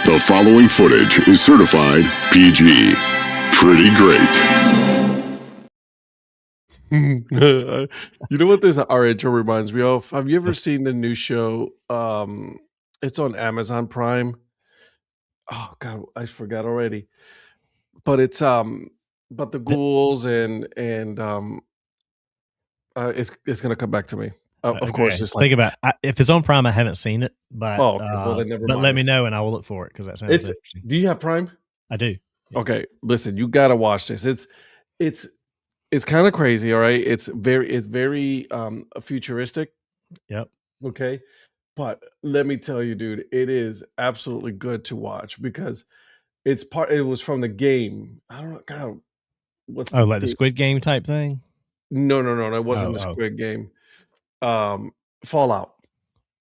The following footage is certified PG. Pretty great. You know what this our intro reminds me of? Have you ever seen the new show? It's on Amazon Prime. Oh God, I forgot already. But it's but the ghouls and it's gonna come back to me. Of course, Okay. it's like Think about if it's on Prime. I haven't seen it, but oh, okay. Well, then never but let mind. me know and I will look for it because that sounds It's. interesting. Do you have Prime? I do. Yeah. Okay, listen, you gotta watch this. It's kind of crazy. All right, it's very futuristic. Yep. Okay. But let me tell you, dude, it is absolutely good to watch because it was from the game. I don't know, God, what's Oh, the like the game? Squid Game type thing? No, it wasn't the Oh. Squid Game. Fallout.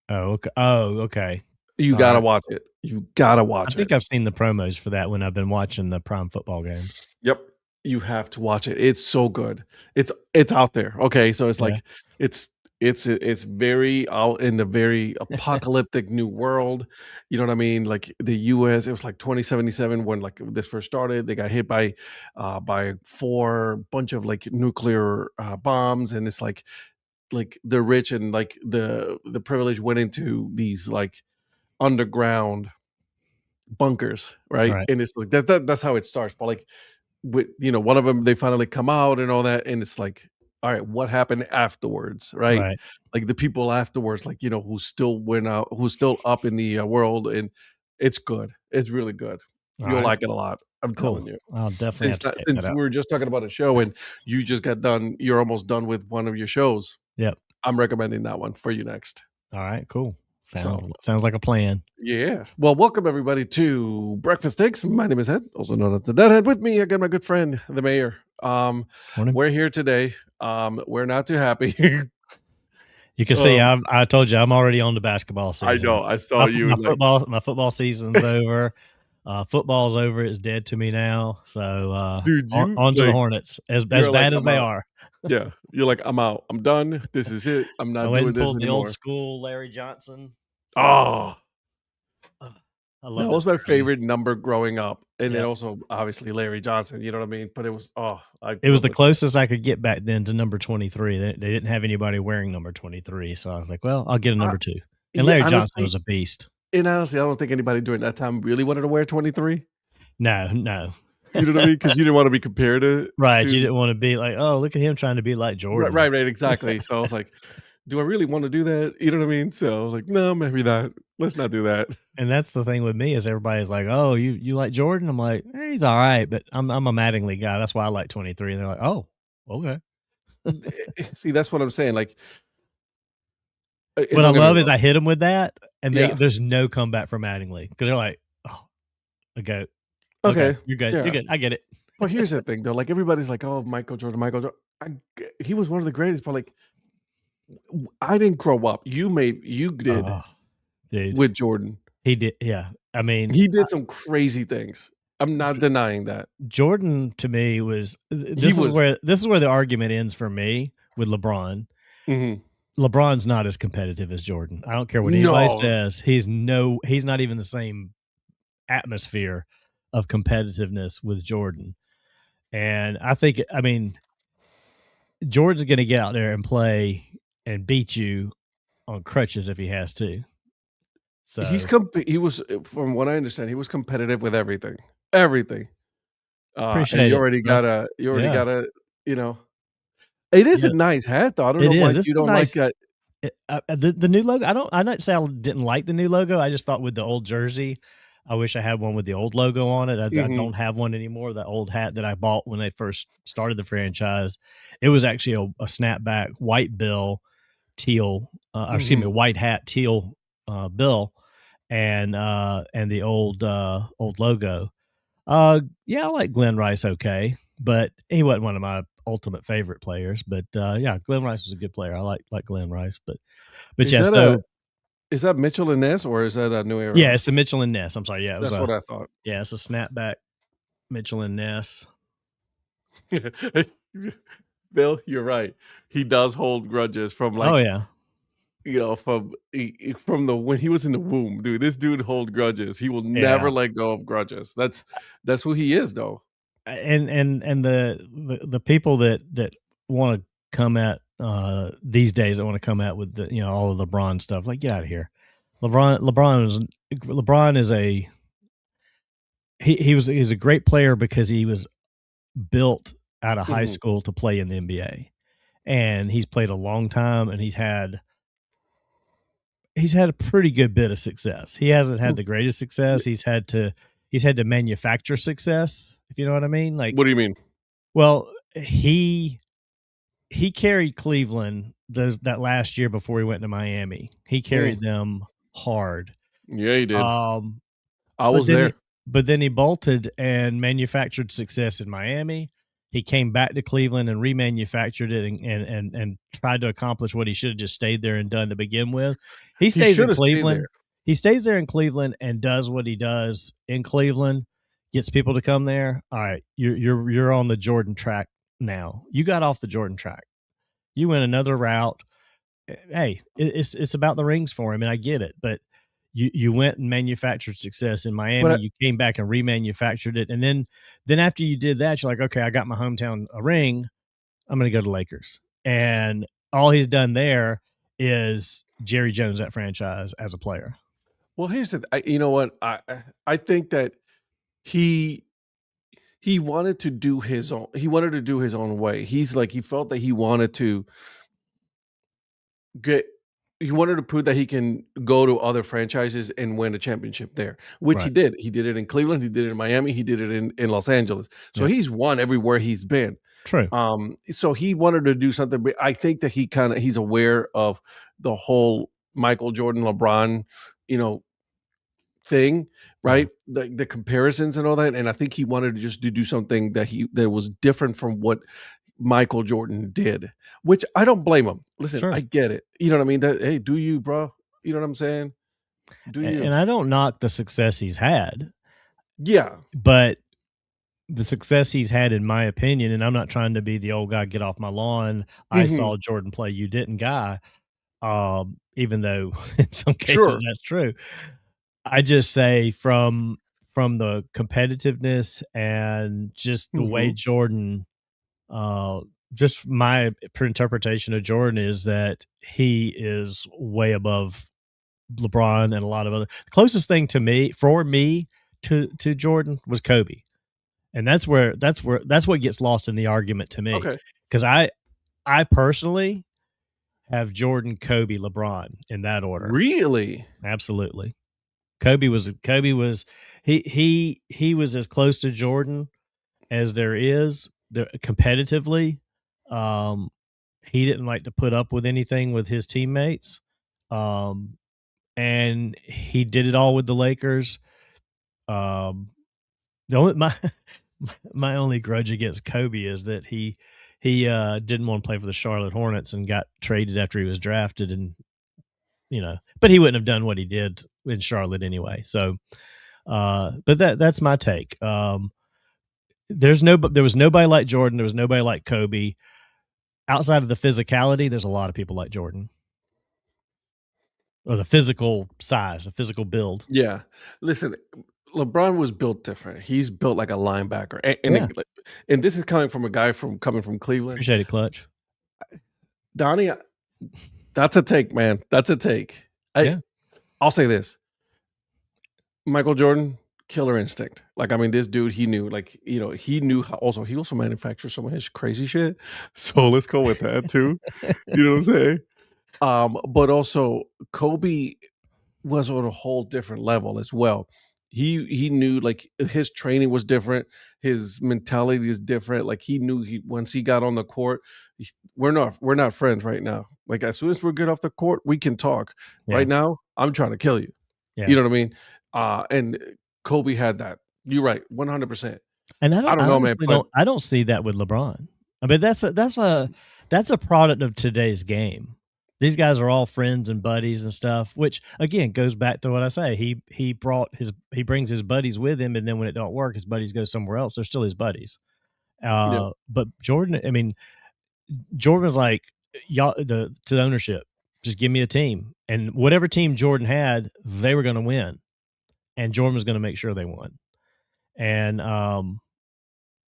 Oh, okay. Oh, okay. You All gotta right. watch it. You gotta I watch think it. I've seen the promos for that when I've been watching the Prime football games. Yep. You have to watch it. It's so good. It's out there. Okay. So it's Yeah. like it's very out in the very apocalyptic new world. You know what I mean? Like the US, it was like 2077 when like this first started. They got hit by 4 bunch of like nuclear bombs, and it's like the rich and like the privileged went into these like underground bunkers, right? Right. And it's like that's how it starts. But like with one of them, they finally come out and all that, and it's like, all right, what happened afterwards, right? Right. Like the people afterwards, like who still went out, who's still up in the world, and it's good. It's really good. All You'll right. like it a lot. I'm telling Cool. you. I'll definitely have to check that Since out. we were just talking about a show and you just got done, you're almost done with one of your shows. Yep. I'm recommending that one for you next. All right. Cool. So Sounds like a plan. yeah. Well, welcome everybody to Breakfast Sticks. My name is Ed, also known as the Deadhead. With me again, my good friend, the mayor. Morning. We're here today. We're not too happy. You can see I told you I'm already on the basketball season. I know. I saw you. My football season's over. Football's over. It's dead to me now. So dude, on to the Hornets. As bad as they are. Yeah. You're like, I'm out. I'm done. This is it. I'm not doing this anymore. The old school Larry Johnson. Oh. I love that was my favorite number growing up. And then also obviously Larry Johnson, you know what I mean? But it was it was the closest I could get back then to number 23. They didn't have anybody wearing number 23. So I was like, well, I'll get a number 2. And Larry Johnson was a beast. And honestly, I don't think anybody during that time really wanted to wear 23. No. You know what I mean? Because you didn't want to be compared to right. You didn't want to be like, oh, look at him trying to be like Jordan. Right, exactly. So I was like, do I really want to do that? You know what I mean? So like, no, maybe not. Let's not do that. And that's the thing with me is everybody's like, oh, you like Jordan? I'm like, he's all right, but I'm a Mattingly guy. That's why I like 23. And they're like, oh, okay. See, that's what I'm saying. Like, what I love is I hit them with that, and there's no comeback from Mattingly because they're like, oh, okay, you're good, you're good. I get it. Well, here's the thing, though. Like everybody's like, oh, Michael Jordan. He was one of the greatest, but like, I didn't grow up. You did, dude, with Jordan. He did, yeah. I mean, he did some crazy things. I'm not denying that. Jordan to me was this is where the argument ends for me with LeBron. Mm-hmm. LeBron's not as competitive as Jordan. I don't care what anybody says. He's not even the same atmosphere of competitiveness with Jordan. And I think, I mean, Jordan's going to get out there and play and beat you on crutches if he has to. So he was, from what I understand, he was competitive with everything. Everything. Appreciate and it. You already got a, it is a nice hat though. I don't know why you don't like that. The new logo. I not say I didn't like the new logo. I just thought with the old jersey, I wish I had one with the old logo on it. I don't have one anymore. That old hat that I bought when they first started the franchise, it was actually a snapback white bill, teal. Excuse me, white hat, teal bill, and the old logo. Yeah, I like Glenn Rice. Okay, but he wasn't one of my ultimate favorite players. But yeah, Glenn Rice was a good player. I like Glenn Rice. But yes, is that Mitchell and Ness or is that a new era? Yeah, it's the Mitchell and Ness. I'm sorry. Yeah, that's what I thought. Yeah, it's a snapback Mitchell and Ness. Bill, you're right. He does hold grudges from like. Oh yeah. you know, from the when he was in the womb, dude. This dude hold grudges. He will Yeah. never let go of grudges. That's who he is, though. And the people that want to come at these days that want to come at with the, all of LeBron stuff, like, get out of here. LeBron is he's a great player because he was built out of high Mhm. school to play in the NBA, and he's played a long time, and he's had a pretty good bit of success. He hasn't had Mm. the greatest success. He's had to manufacture success, if you know what I mean. Like, What do you mean? well, he carried Cleveland that last year before he went to Miami. He carried them hard. Yeah, he did. Um, I but was then there. he bolted and manufactured success in Miami. He came back to Cleveland and remanufactured it and tried to accomplish what he should have just stayed there and done to begin with. He stays should in have stayed Cleveland. there. He stays there in Cleveland and does what he does in Cleveland, gets people to come there. All right, you're on the Jordan track now. You got off the Jordan track. You went another route. Hey, it's about the rings for him, and I get it, but you went and manufactured success in Miami. But You came back and remanufactured it, and then after you did that, you're like, okay, I got my hometown a ring. I'm going to go to Lakers, and all he's done there is Jerry Jones that franchise as a player. well, here's you know what? I think that he wanted to do his own. He wanted to do his own way. He's like he felt that he wanted to get. He wanted to prove that he can go to other franchises and win a championship there, which he Right. did. He did it in Cleveland. He did it in Miami. He did it in Los Angeles. So Yeah. he's won everywhere he's been. True. So he wanted to do something, but I think that he's aware of the whole Michael Jordan, LeBron, you know, thing, right? The comparisons and all that. And I think he wanted to just do something that was different from what Michael Jordan did, which I don't blame him. Listen, Sure. I get it. You know what I mean? Hey, do you, bro? You know what I'm saying? Do you? And I don't knock the success he's had, Yeah. but the success he's had, in my opinion, and I'm not trying to be the old guy, get off my lawn, I Mhm. saw Jordan play, you didn't guy, even though in some cases Sure. that's true. I just say from the competitiveness and just the way Mhm. Jordan, just my interpretation of Jordan is that he is way above LeBron and a lot of other. The closest thing to me, to Jordan was Kobe. And that's what gets lost in the argument to me. Okay. Because I personally have Jordan, Kobe, LeBron in that order. Really? Absolutely. Kobe was he was as close to Jordan as there is competitively. He didn't like to put up with anything with his teammates. And he did it all with the Lakers. The only my only grudge against Kobe is that he didn't want to play for the Charlotte Hornets and got traded after he was drafted, and but he wouldn't have done what he did in Charlotte anyway. So, but that's my take. There was nobody like Jordan. There was nobody like Kobe. Outside of the physicality, there's a lot of people like Jordan, or the physical size, the physical build. Yeah. Listen, LeBron was built different. He's built like a linebacker. Yeah. And this is coming from a guy coming from Cleveland. Appreciate it, Clutch. Donnie, that's a take, man. That's a take. Yeah. I'll say this. Michael Jordan, killer instinct. Like, I mean, this dude, he knew, like, he knew he also manufactured some of his crazy shit. So let's go with that too. You know what I'm saying? But also Kobe was on a whole different level as well. He knew, like, his training was different, his mentality is different. Like, he knew once he got on the court, we're not friends right now. Like, as soon as we're good off the court, we can talk. Yeah. Right now, I'm trying to kill you. Yeah. You know what I mean? And Kobe had that. You're right, 100%. And I don't know, man. But I don't see that with LeBron. I mean, that's a product of today's game. These guys are all friends and buddies and stuff, which again goes back to what I say. He brings his buddies with him, and then when it don't work, his buddies go somewhere else. They're still his buddies. But Jordan, I mean, Jordan was like, y'all to the ownership. Just give me a team. And whatever team Jordan had, they were going to win. And Jordan was going to make sure they won. And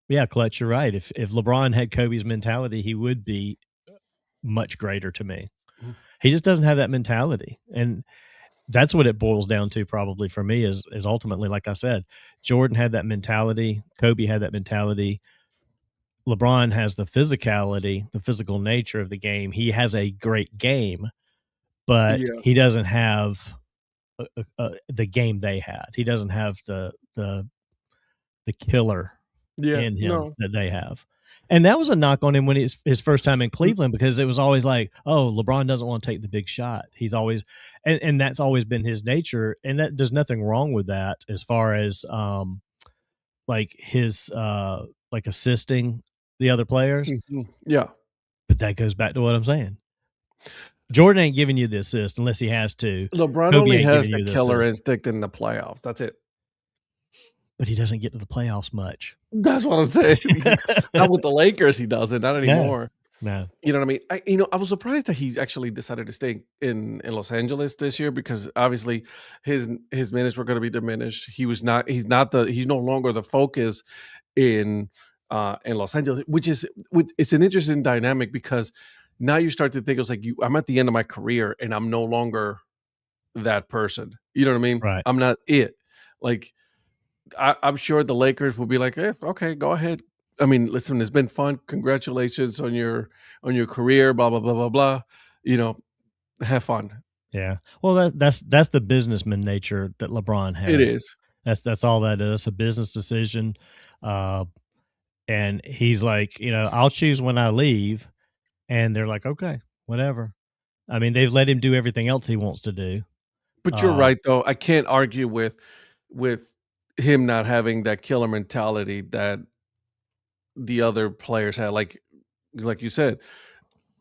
yeah, Clutch, you're right. If LeBron had Kobe's mentality, he would be much greater to me. He just doesn't have that mentality. And that's what it boils down to probably for me is ultimately, like I said, Jordan had that mentality. Kobe had that mentality. LeBron has the physicality, the physical nature of the game. He has a great game, but he doesn't have the game they had. He doesn't have the killer in him that they have. And that was a knock on him when it's his first time in Cleveland, because it was always like, oh, LeBron doesn't want to take the big shot. He's always, and that's always been his nature. And that there's nothing wrong with that as far as like his like assisting the other players. Yeah. But that goes back to what I'm saying. Jordan ain't giving you the assist unless he has to. LeBron only has the killer instinct in the playoffs. That's it. But he doesn't get to the playoffs much. That's what I'm saying. Not with the Lakers, he doesn't. Not anymore. No. You know what I mean? I was surprised that he actually decided to stay in Los Angeles this year, because obviously his minutes were going to be diminished. He's no longer the focus in Los Angeles, it's an interesting dynamic, because now you start to think it's like I'm at the end of my career and I'm no longer that person. You know what I mean? Right. I'm not it. Like, I'm sure the Lakers will be like, okay, go ahead. I mean, listen, it's been fun. Congratulations on your career, blah, blah, blah, blah, blah. You know, have fun. Yeah. Well, that's the businessman nature that LeBron has. It is. That's all that is. It's a business decision. And he's like, I'll choose when I leave. And they're like, okay, whatever. I mean, they've let him do everything else he wants to do. But you're right, though. I can't argue with him not having that killer mentality that the other players had. Like you said,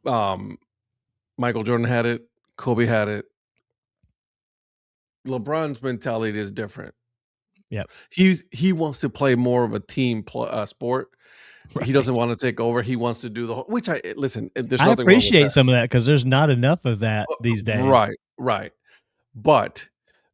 Michael Jordan had it, Kobe had it. LeBron's mentality is different. Yep. He wants to play more of a team sport. Right. He doesn't want to take over. He wants to do the whole, which listen, there's nothing I appreciate wrong with that. some of that, because there's not enough of that these days. Right. But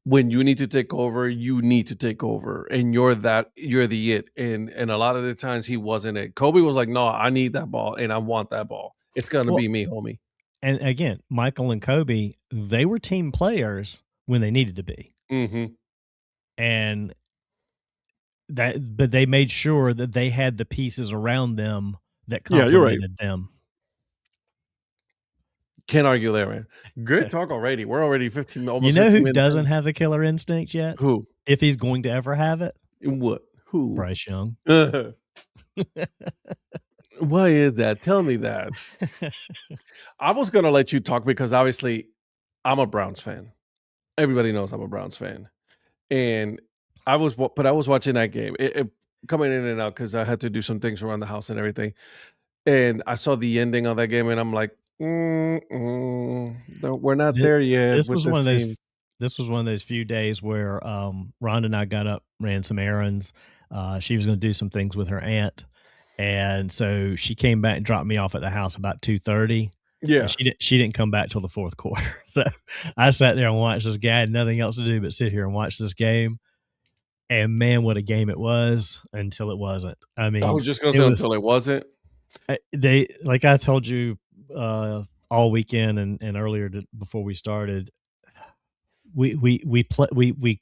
when you need to take over, you need to take over, and you're the it. And a lot of the times he wasn't it. Kobe was like, no, I need that ball and I want that ball. It's gonna be me, homie. And again, Michael and Kobe, they were team players when they needed to be. Mm-hmm. And but they made sure that they had the pieces around them that complemented them. Can't argue there, man. Great talk already. We're already 15 almost. You know who doesn't have the killer instinct yet? Who? If he's going to ever have it? What? Who? Bryce Young. Why is that? Tell me that. I was going to let you talk because obviously I'm a Browns fan. Everybody knows I'm a Browns fan. And I was watching that game, coming in and out because I had to do some things around the house and everything. And I saw the ending of that game and I'm like, we're not there yet. This was one of those few days where Rhonda and I got up, ran some errands. She was going to do some things with her aunt. And so she came back and dropped me off at the house about 2:30. Yeah. She didn't come back till the fourth quarter. So I sat there and watched this guy. I had nothing else to do but sit here and watch this game. And man, what a game it was until it wasn't. I mean, I was just going to say until it wasn't. They, like I told you all weekend and earlier before we started, we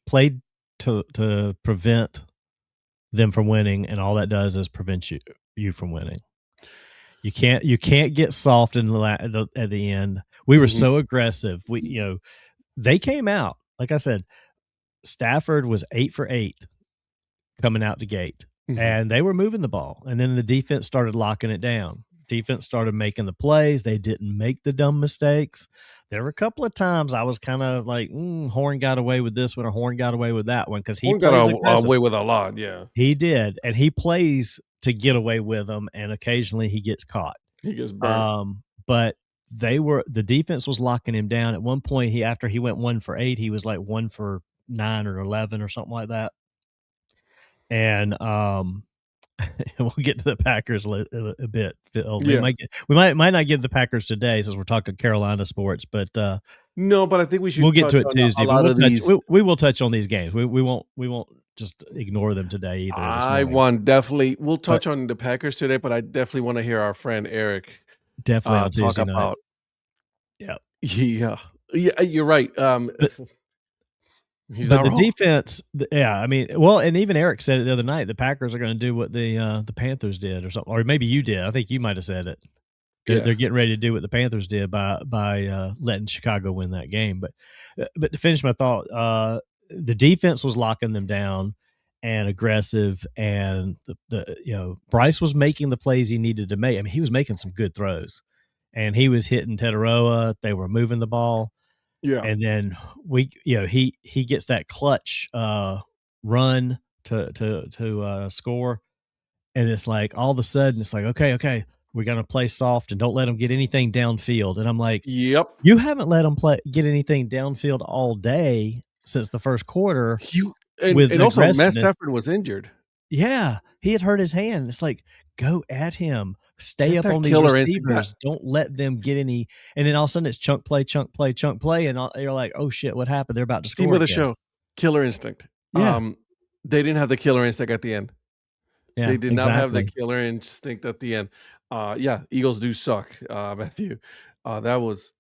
played to prevent them from winning, and all that does is prevent you from winning. You can't get soft at the end. We were so aggressive. They came out, like I said, Stafford was 8 for 8 coming out the gate, and they were moving the ball, and then the defense started locking it down. Defense started making the plays. They didn't make the dumb mistakes. There were a couple of times I was kind of like, Horn got away with this one or Horn got away with that one, because he got away with a lot. Yeah, he did, and he plays to get away with them, and occasionally he gets caught. He gets burned. But the defense was locking him down. At one point, after he went 1 for 8, he was like 1 for 9 or 11 or something like that. And we'll get to the Packers a bit. Phil. Yeah. We might not get the Packers today since we're talking Carolina sports, but No, but I think we should we'll get to touch it on Tuesday. a lot of these. We will touch on these games. We won't just ignore them today either. We'll touch on the Packers today, but I definitely want to hear our friend Eric definitely on talk Tuesday about. night. Yeah, you're right. He's but not the wrong. defense, I mean, well, and even Eric said it the other night. The Packers are going to do what the Panthers did, or something, or maybe you did. I think you might have said it. They're getting ready to do what the Panthers did by letting Chicago win that game. But to finish my thought, the defense was locking them down and aggressive, and the Bryce was making the plays he needed to make. I mean, he was making some good throws, and he was hitting Tetaroa. They were moving the ball. Yeah. And then he gets that clutch run to score, and it's like all of a sudden it's like okay, we're gonna play soft and don't let them get anything downfield. And I'm like, yep, you haven't let them get anything downfield all day since the first quarter. And also Matt Stafford was injured. Yeah, he had hurt his hand. It's like, go at him. Stay up on these receivers. Don't let them get any. And then all of a sudden it's chunk play. And you're like, oh, shit, what happened? They're about to score. Team of the show, killer instinct. Yeah. They didn't have the killer instinct at the end. Yeah, they did not have the killer instinct at the end. Eagles do suck, Matthew. That was.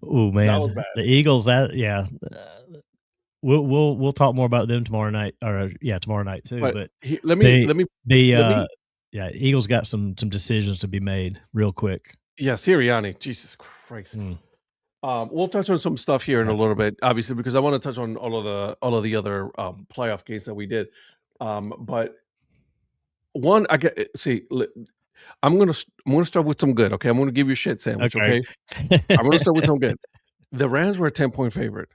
Oh, man. That was bad. The Eagles, We'll talk more about them tomorrow night, tomorrow night too. But Eagles got some decisions to be made real quick. Yeah, Sirianni, Jesus Christ. We'll touch on some stuff here in a little bit, obviously, because I want to touch on all of the other playoff games that we did. But one, I'm gonna start with some good. Okay, I'm gonna give you a shit sandwich. Okay, I'm gonna start with some good. The Rams were a 10-point favorite.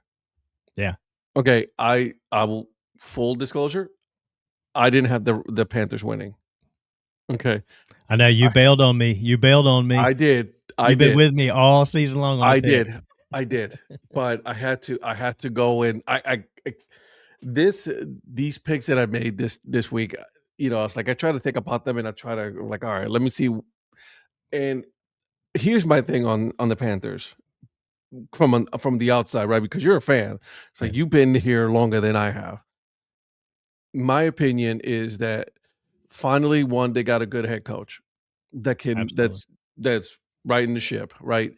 Yeah. Okay, I will, full disclosure, I didn't have the Panthers winning. Okay. I know you bailed on me. I did. You've been with me all season long. I did. But I had to go in. These picks that I made this week, it's like I try to think about them and I try to like, all right, let me see. And here's my thing on the Panthers. From the outside, right? Because you're a fan. It's like you've been here longer than I have. My opinion is that finally, one, they got a good head coach that can that's righting the ship, right?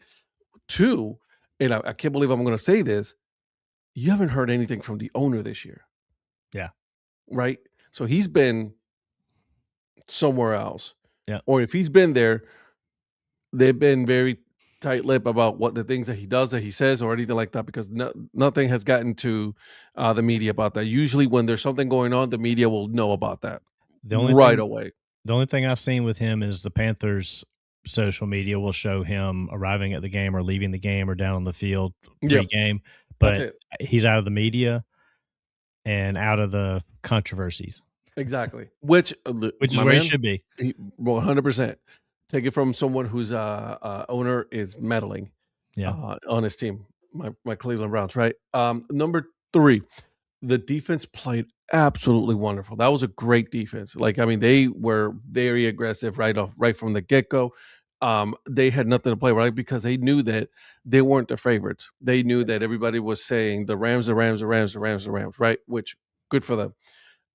Two, and I can't believe I'm going to say this, you haven't heard anything from the owner this year. Yeah. Right? So he's been somewhere else. Yeah. Or if he's been there, they've been very tight-lipped about what the things that he does, that he says, or anything like that, because nothing has gotten to the media about that. Usually when there's something going on, the media will know about that away. The only thing I've seen with him is the Panthers social media will show him arriving at the game or leaving the game or down on the field pre-game. But he's out of the media and out of the controversies. Exactly. Which is where he should be. 100%. Take it from someone whose owner is meddling on his team, my Cleveland Browns, right? Number 3, the defense played absolutely wonderful. That was a great defense. Like, I mean, they were very aggressive right from the get-go. They had nothing to play, right? Because they knew that they weren't the favorites. They knew that everybody was saying the Rams, right? Which, good for them.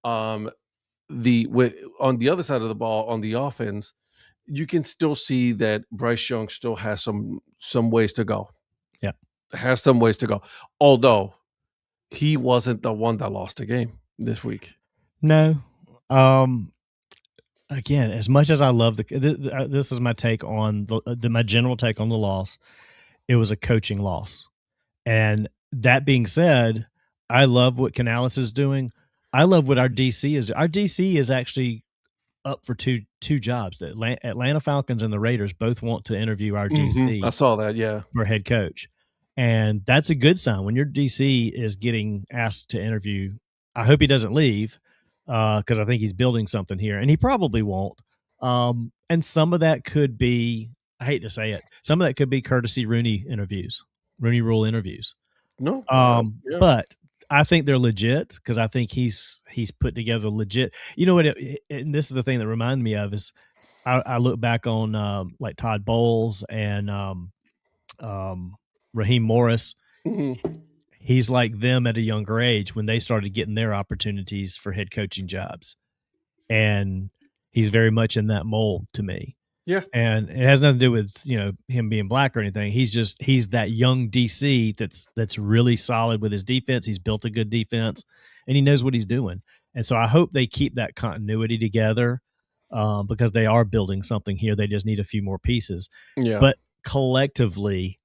On the other side of the ball, on the offense, you can still see that Bryce Young still has some ways to go. Yeah. Has some ways to go. Although he wasn't the one that lost the game this week. No. Again, as much as I love this is my take on my general take on the loss. It was a coaching loss. And that being said, I love what Canales is doing. I love what our DC is doing. Our DC is actually up for two jobs. The Atlanta Falcons and the Raiders both want to interview our DC. I saw that, yeah, for head coach, and that's a good sign when your DC is getting asked to interview. I hope he doesn't leave because I think he's building something here, and he probably won't. And some of that could be, I hate to say it, some of that could be courtesy Rooney Rule interviews. No, but I think they're legit because I think he's put together legit. You know what? And this is the thing that reminded me of is I look back on like Todd Bowles and Raheem Morris. Mhm. He's like them at a younger age when they started getting their opportunities for head coaching jobs, and he's very much in that mold to me. Yeah. And it has nothing to do with him being black or anything. He's that young DC that's really solid with his defense. He's built a good defense, and he knows what he's doing. And so I hope they keep that continuity together because they are building something here. They just need a few more pieces. Yeah. But collectively,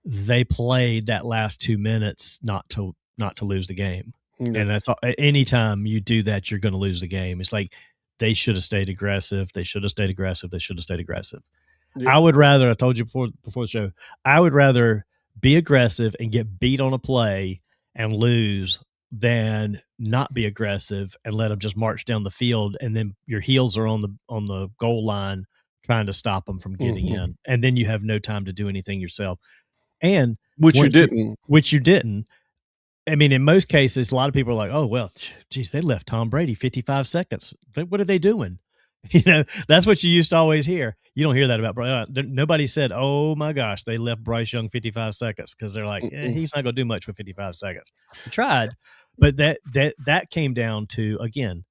they played that last 2 minutes not to lose the game. Yeah. And that's anytime you do that, you're going to lose the game. It's like they should have stayed aggressive. They should have stayed aggressive. They should have stayed aggressive. Yeah. I would rather, I told you before the show, I would rather be aggressive and get beat on a play and lose than not be aggressive and let them just march down the field, and then your heels are on the goal line trying to stop them from getting in, and then you have no time to do anything yourself. And which you didn't. I mean, in most cases, a lot of people are like, "Oh, well, geez, they left Tom Brady 55 seconds. What are they doing?" That's what you used to always hear. You don't hear that about Bryce. Nobody said, "Oh my gosh, they left Bryce Young 55 seconds," because they're like, he's not going to do much for 55 seconds. They tried, but that came down to, again,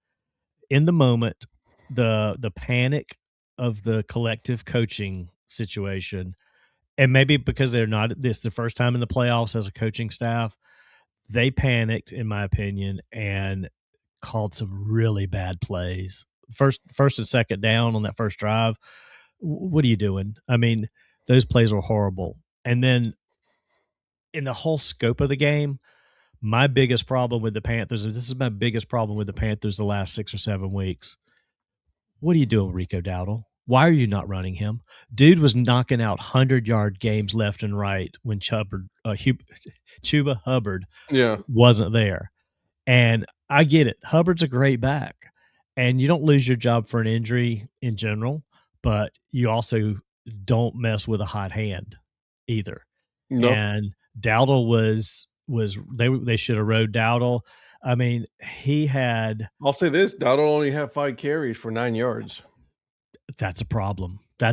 in the moment, the panic of the collective coaching situation, and maybe because this the first time in the playoffs as a coaching staff. They panicked, in my opinion, and called some really bad plays. First and second down on that first drive. What are you doing? I mean, those plays were horrible. And then in the whole scope of the game, my biggest problem with the Panthers, and this is my biggest problem with the Panthers the last 6 or 7 weeks. What are you doing, Rico Dowdle? Why are you not running him? Dude was knocking out 100-yard games left and right when Chuba Hubbard wasn't there. And I get it. Hubbard's a great back. And you don't lose your job for an injury in general, but you also don't mess with a hot hand either. No. And Dowdle was they should have rode Dowdle. I mean, he had. I'll say this: Dowdle only had 5 carries for 9 yards. That's a problem. I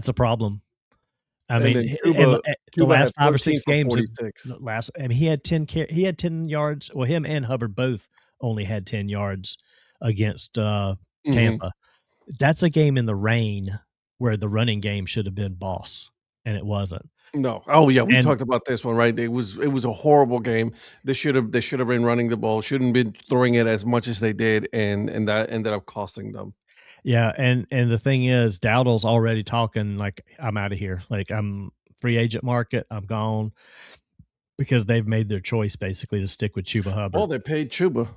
and mean, Chuba the last 5 or 6 games, he had 10 yards. Well, him and Hubbard both only had 10 yards against Tampa. That's a game in the rain where the running game should have been boss, and it wasn't. No. Oh yeah, we talked about this one, right? It was a horrible game. They should have been running the ball. Shouldn't have been throwing it as much as they did, and that ended up costing them. Yeah, and the thing is, Dowdle's already talking like, I'm out of here. Like, I'm free agent market. I'm gone, because they've made their choice basically to stick with Chuba Hubbard. Well, they paid Chuba.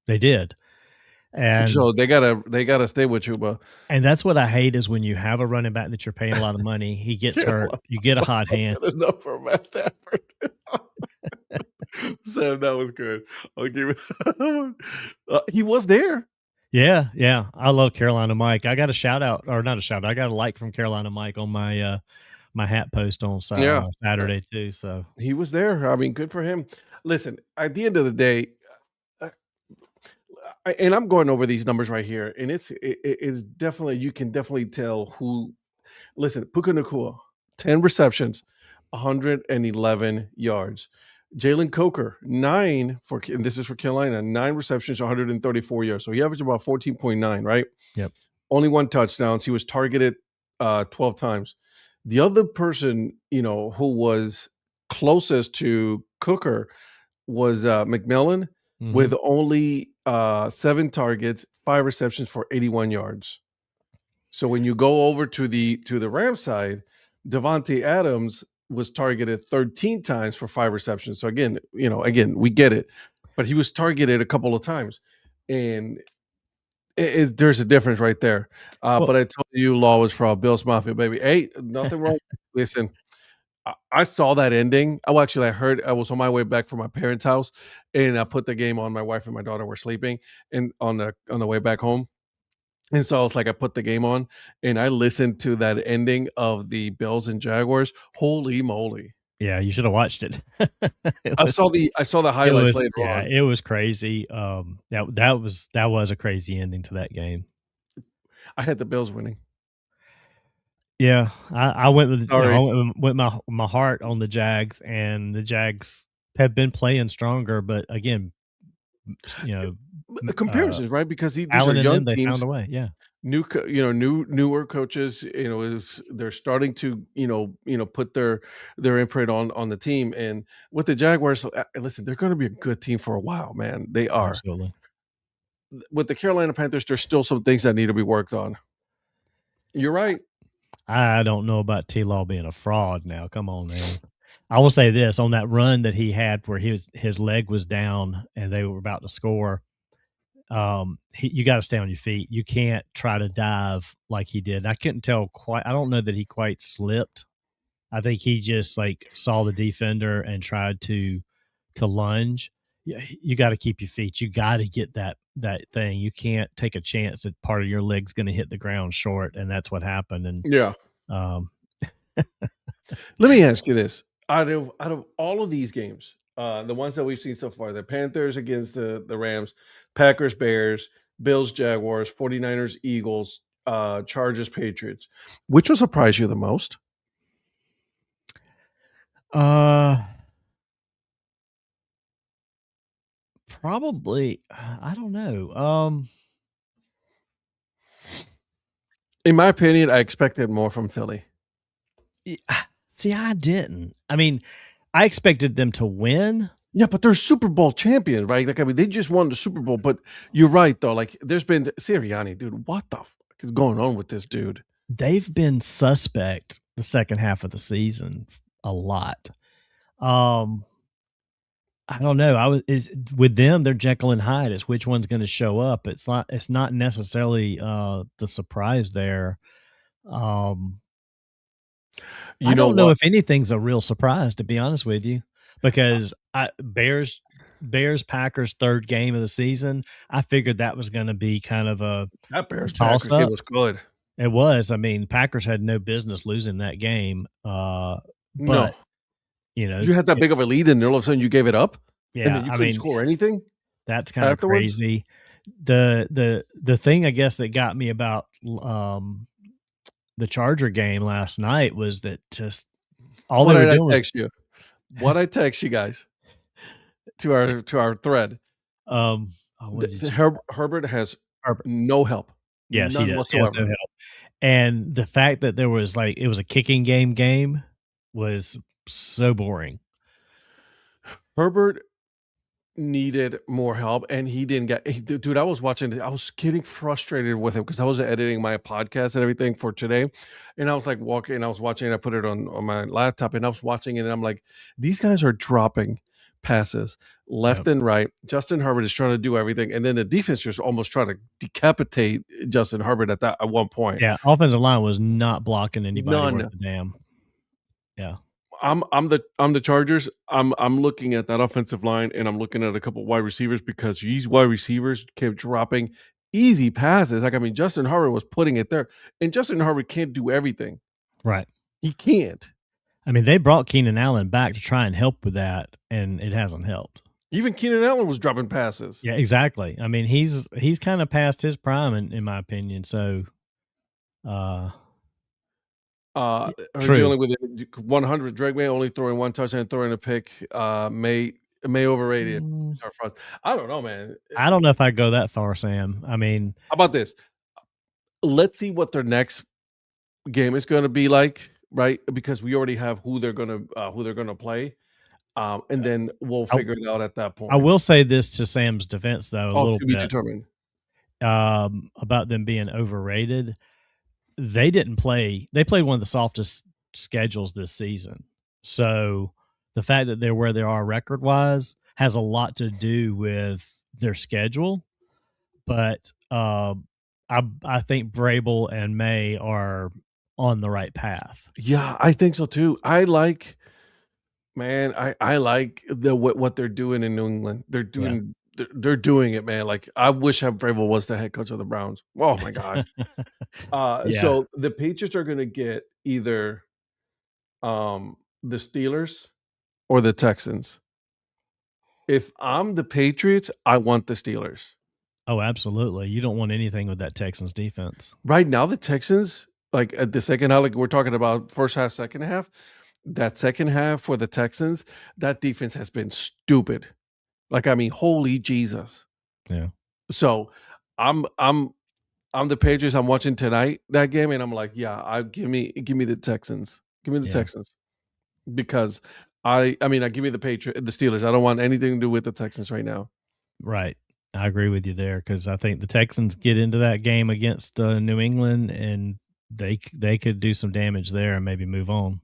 They did. And so they gotta stay with Chuba. And that's what I hate is when you have a running back that you're paying a lot of money, he gets hurt, you get a hot hand. There's no for Matt Stafford. Sam, that was good. I'll give it. He was there. Yeah. I love Carolina Mike. I got a shout out, or not a shout out. I got a like from Carolina Mike on my my hat post on Saturday too. So he was there. I mean, good for him. Listen, at the end of the day, and I'm going over these numbers right here, and it's definitely, you can definitely tell who. Listen, Puka Nacua, 10 receptions, 111 yards. Jalen Coker, 9 and this is for Carolina, 9 receptions, 134 yards. So he averaged about 14.9, right? Yep. Only 1 touchdown. He was targeted 12 times. The other person, who was closest to Cooker was McMillan, with only 7 targets, 5 receptions for 81 yards. So when you go over to the Rams side, Devontae Adams was targeted 13 times for 5 receptions. So again, we get it, but he was targeted a couple of times, and there's a difference right there. But I told you, Law was from Bills Mafia, baby. Hey, nothing wrong. Listen, I saw that ending. I was on my way back from my parents' house, and I put the game on. My wife and my daughter were sleeping, and on the way back home. And so I was like, I put the game on, and I listened to that ending of the Bills and Jaguars. Holy moly. Yeah, you should have watched it. It I was saw the it highlights was later yeah, on. it was crazy. That was a crazy ending to that game. I had the Bills winning. Yeah, I went with I Sorry. went with my heart on the Jags, and the Jags have been playing stronger, but again, you know, The comparisons, right? Because these are Allen and young them, they found teams, a way. Yeah. newer coaches. They're starting to put their imprint on the team. And with the Jaguars, listen, they're going to be a good team for a while, man. They are. Absolutely. With the Carolina Panthers, there's still some things that need to be worked on. You're right. I don't know about T-Law being a fraud now. Come on now. I will say this, on that run that he had where his leg was down and they were about to score, you gotta stay on your feet. You can't try to dive like he did. I couldn't tell quite. I don't know that he quite slipped. I think he just, like, saw the defender and tried to lunge. Yeah, you gotta keep your feet. You gotta get that thing. You can't take a chance that part of your leg's gonna hit the ground short, and that's what happened, and, Yeah. um Let me ask you this: out of all of these games, the ones that we've seen so far, the Panthers against the Rams, Packers, Bears, Bills, Jaguars, 49ers, Eagles, Chargers, Patriots, which will surprise you the most? Uh, Probably, I don't know. In my opinion, I expected more from Philly. See, I didn't. I mean, I expected them to win. Yeah, but they're Super Bowl champion, right? Like, I mean, they just won the Super Bowl. But you're right, though. Like, there's been Sirianni, dude. What the fuck is going on with this dude? They've been suspect the second half of the season a lot. Um, I don't know. I was is with them, they're Jekyll and Hyde. It's which one's going to show up. It's not necessarily the surprise there. Um, You I know don't know what? if anything's a real surprise, to be honest with you, because Bears Packers third game of the season. I figured that was going to be kind of a That Bears toss Packers game up. was good. It was. I mean, Packers had no business losing that game. No, But you know, you had that it, big of a lead, and all of a sudden you gave it up, and yeah. then you I couldn't mean, score anything that's kind of afterwards. crazy. The thing I guess that got me about the Charger game last night was that just all What they were did I doing was text you? What I text you guys to our thread? what did you Herbert has Herbert. no help, Yes, he none does. He has no whatsoever. help. And the fact that there was like it was a kicking game was so boring. Herbert needed more help, and he didn't get. Dude, I was watching. I was getting frustrated with him because I was editing my podcast and everything for today, and I was like walking. And I was watching. And I put it on my laptop, and I was watching it. And I'm like, these guys are dropping passes left Yep. and right. Justin Herbert is trying to do everything, and then the defense just almost trying to decapitate Justin Herbert at one point. Yeah, offensive line was not blocking anybody worth None. a damn. Yeah. I'm the Chargers. I'm looking at that offensive line, and I'm looking at a couple wide receivers because these wide receivers kept dropping easy passes. Like, I mean, Justin Herbert was putting it there, and Justin Herbert can't do everything. Right. He can't. I mean, they brought Keenan Allen back to try and help with that, and it hasn't helped. Even Keenan Allen was dropping passes. Yeah, exactly. I mean, he's kind of past his prime in my opinion. So, uh, Are true. dealing with 100. Drake May only throwing one touchdown, throwing a pick. May overrated. Mm, I don't know, man. I don't know if I go that far, Sam. I mean, How about this? Let's see what their next game is going to be like, right? Because we already have who they're gonna play, and then we'll I, figure it out at that I point. will say this to Sam's defense, though, a Oh, little to be bit determined. about them being overrated. They didn't play. They played one of the softest schedules this season. So the fact that they're where they are record wise has a lot to do with their schedule. But I think Vrabel and May are on the right path. Yeah, I think so too. I like, man. I like what they're doing in New England. Yeah. They're doing it, man. Like, I wish Vrabel was the head coach of the Browns. Oh my god. Yeah. So the Patriots are going to get either, um, the Steelers or the Texans. If I'm the Patriots, I want the Steelers. Oh, absolutely. You don't want anything with that Texans defense. Right now, the Texans, like at the second half, like we're talking about first half, second half, that second half for the Texans, that defense has been stupid. Like, I mean, holy Jesus. Yeah. So I'm the Patriots. I'm watching tonight that game, and I'm like, yeah, give me the Texans. Give me the Texans. Because I mean, give me the Steelers. I don't want anything to do with the Texans right now. Right. I agree with you there because I think the Texans get into that game against New England and they could do some damage there and maybe move on.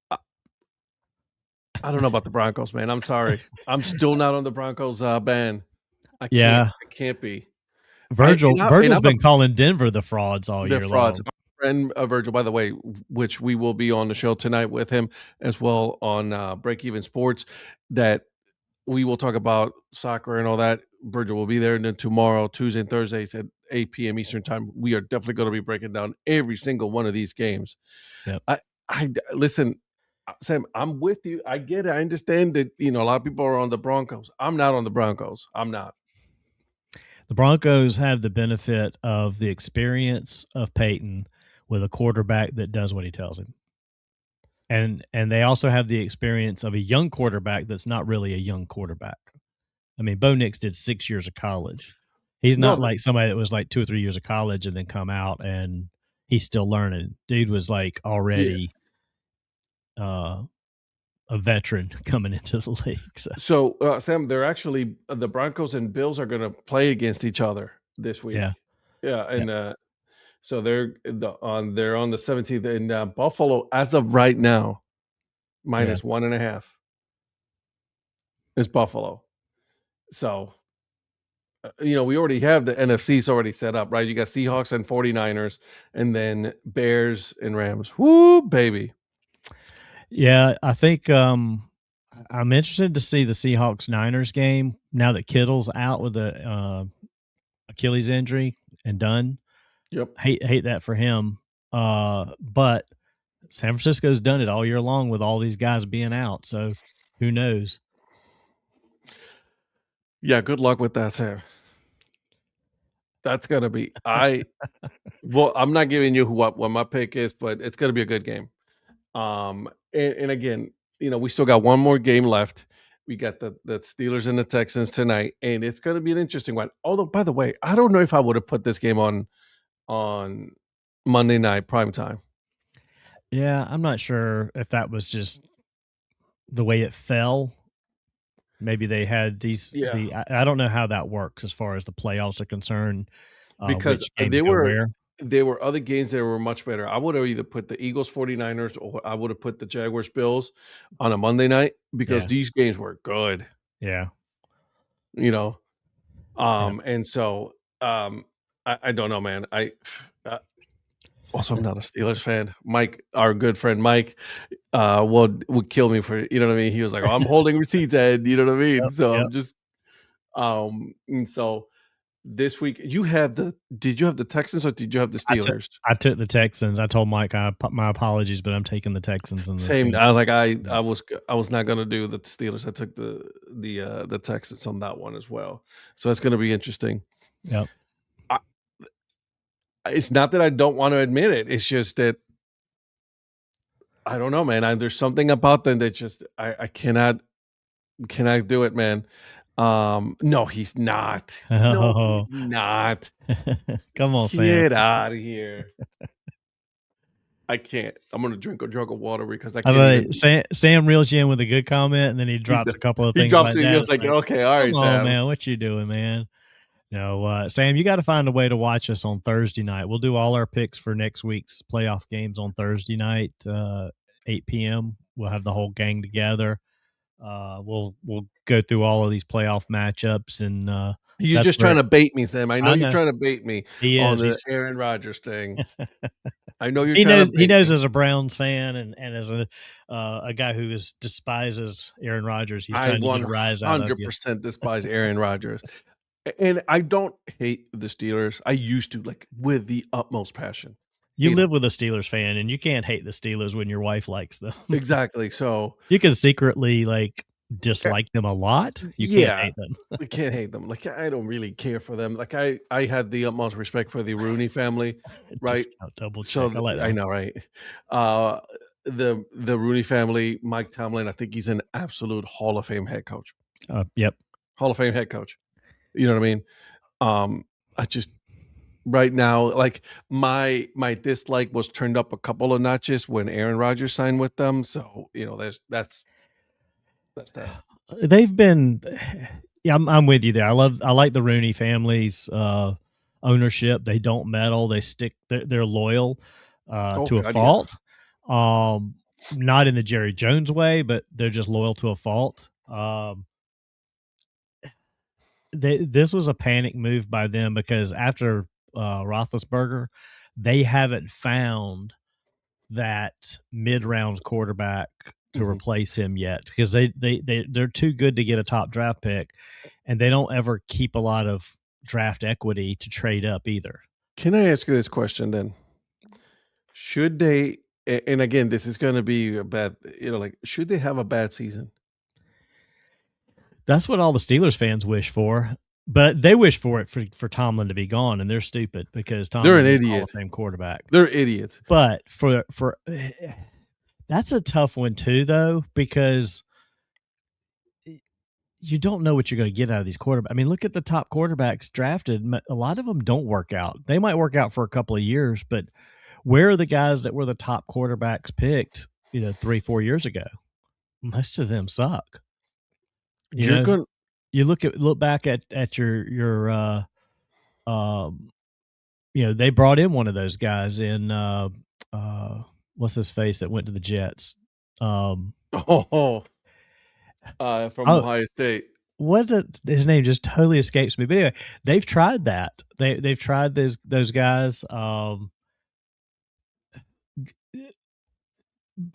I don't know about the Broncos, man. I'm sorry. I'm still not on the Broncos ban. I can't be. Virgil's been calling Denver the frauds all year long. My friend Virgil, by the way, which we will be on the show tonight with him as well on Break Even Sports, that we will talk about soccer and all that. Virgil will be there, and then tomorrow, Tuesday and Thursdays at 8 p.m. Eastern time, we are definitely going to be breaking down every single one of these games. Yep. I listen, Sam, I'm with you. I get it. I understand that, a lot of people are on the Broncos. I'm not on the Broncos. I'm not. The Broncos have the benefit of the experience of Peyton with a quarterback that does what he tells him. And they also have the experience of a young quarterback that's not really a young quarterback. I mean, Bo Nix did 6 years of college. He's not like somebody that was like 2 or 3 years of college and then come out and he's still learning. Dude was like already a veteran coming into the league. So Sam, they're actually the Broncos and Bills are going to play against each other this week. Yeah, and so they're on the 17th in Buffalo as of right now, minus 1.5 is Buffalo. So, we already have the NFC's already set up, right? You got Seahawks and 49ers, and then Bears and Rams. Woo, baby. Yeah, I think I'm interested to see the Seahawks-Niners game now that Kittle's out with the Achilles injury and done. Yep. Hate that for him. But San Francisco's done it all year long with all these guys being out. So who knows? Yeah, good luck with that, Sam. That's gonna be well, I'm not giving you what my pick is, but it's gonna be a good game. And again, we still got one more game left. We got the Steelers and the Texans tonight, and it's gonna be an interesting one. Although, by the way, I don't know if I would have put this game on Monday night primetime. Yeah, I'm not sure if that was just the way it fell. Maybe they had these. I don't know how that works as far as the playoffs are concerned. Because there were other games that were much better. I would have either put the Eagles 49ers or I would have put the Jaguars Bills on a Monday night because these games were good. Yeah. And so I don't know, man. Also, I'm not a Steelers fan. Mike, our good friend Mike, would kill me for, you know what I mean? He was like, I'm holding receipts, Ed, you know what I mean? I'm just, and so this week, did you have the Texans or did you have the Steelers? I took the Texans. I told Mike, my apologies, but I'm taking the Texans. In this Same. game. I was not going to do the Steelers. I took the Texans on that one as well. So it's going to be interesting. Yep. It's not that I don't want to admit it. It's just that I don't know, man. There's something about them that just I cannot do it, man. No, he's not. No, he's not. Come on, Sam. Get out of here. I can't. I'm gonna drink a drug of water because I can't. Sam reels you in with a good comment, and then he drops a couple of things. He drops like it. That. He's like, okay, all right, Come Sam. on, man, what you doing, man? No, Sam, you got to find a way to watch us on Thursday night. We'll do all our picks for next week's playoff games on Thursday night, 8 p.m. We'll have the whole gang together. We'll go through all of these playoff matchups, and you're just trying to bait me, Sam. I know you're trying to bait me on the Aaron Rodgers thing. I know you're. He knows as a Browns fan and as a guy who despises Aaron Rodgers, he's trying to rise out of you. 100% despise Aaron Rodgers. And I don't hate the Steelers. I used to, like, with the utmost passion. You you know, live with a Steelers fan, and you can't hate the Steelers when your wife likes them. exactly. So You can secretly, like, uh, dislike them a lot. You can't yeah, hate them. we can't hate them. Like I don't really care for them. Like I had the utmost respect for the Rooney family, right? Discount double So check. I like that I one. know, right? Uh, the Rooney family, Mike Tomlin. I think he's an absolute Hall of Fame head coach. Yep. Hall of Fame head coach. You know what I mean? I just right now, like my dislike was turned up a couple of notches when Aaron Rodgers signed with them. So that's that. They've been yeah, I'm with you there. I like the Rooney family's ownership. They don't meddle. They stick. They're loyal Oh to a God, yeah. fault. Not in the Jerry Jones way, but they're just loyal to a fault. This was a panic move by them because after Roethlisberger, they haven't found that mid-round quarterback to Mhm. replace him yet because they're too good to get a top draft pick, and they don't ever keep a lot of draft equity to trade up either. Can I ask you this question then? Should they? And again, this is going to be a bad. Like should they have a bad season? That's what all the Steelers fans wish for, but they wish for it for Tomlin to be gone, and they're stupid because They're an Tomlin is a Hall idiot. of Fame quarterback. They're idiots. But for that's a tough one too, though, because you don't know what you're going to get out of these quarterbacks. I mean, look at the top quarterbacks drafted. A lot of them don't work out. They might work out for a couple of years, but where are the guys that were the top quarterbacks picked, 3-4 years ago? Most of them suck. You're going. You look back at your they brought in one of those guys in what's his face that went to the Jets. From Ohio State. His name just totally escapes me. But anyway, they've tried that. They've tried those guys.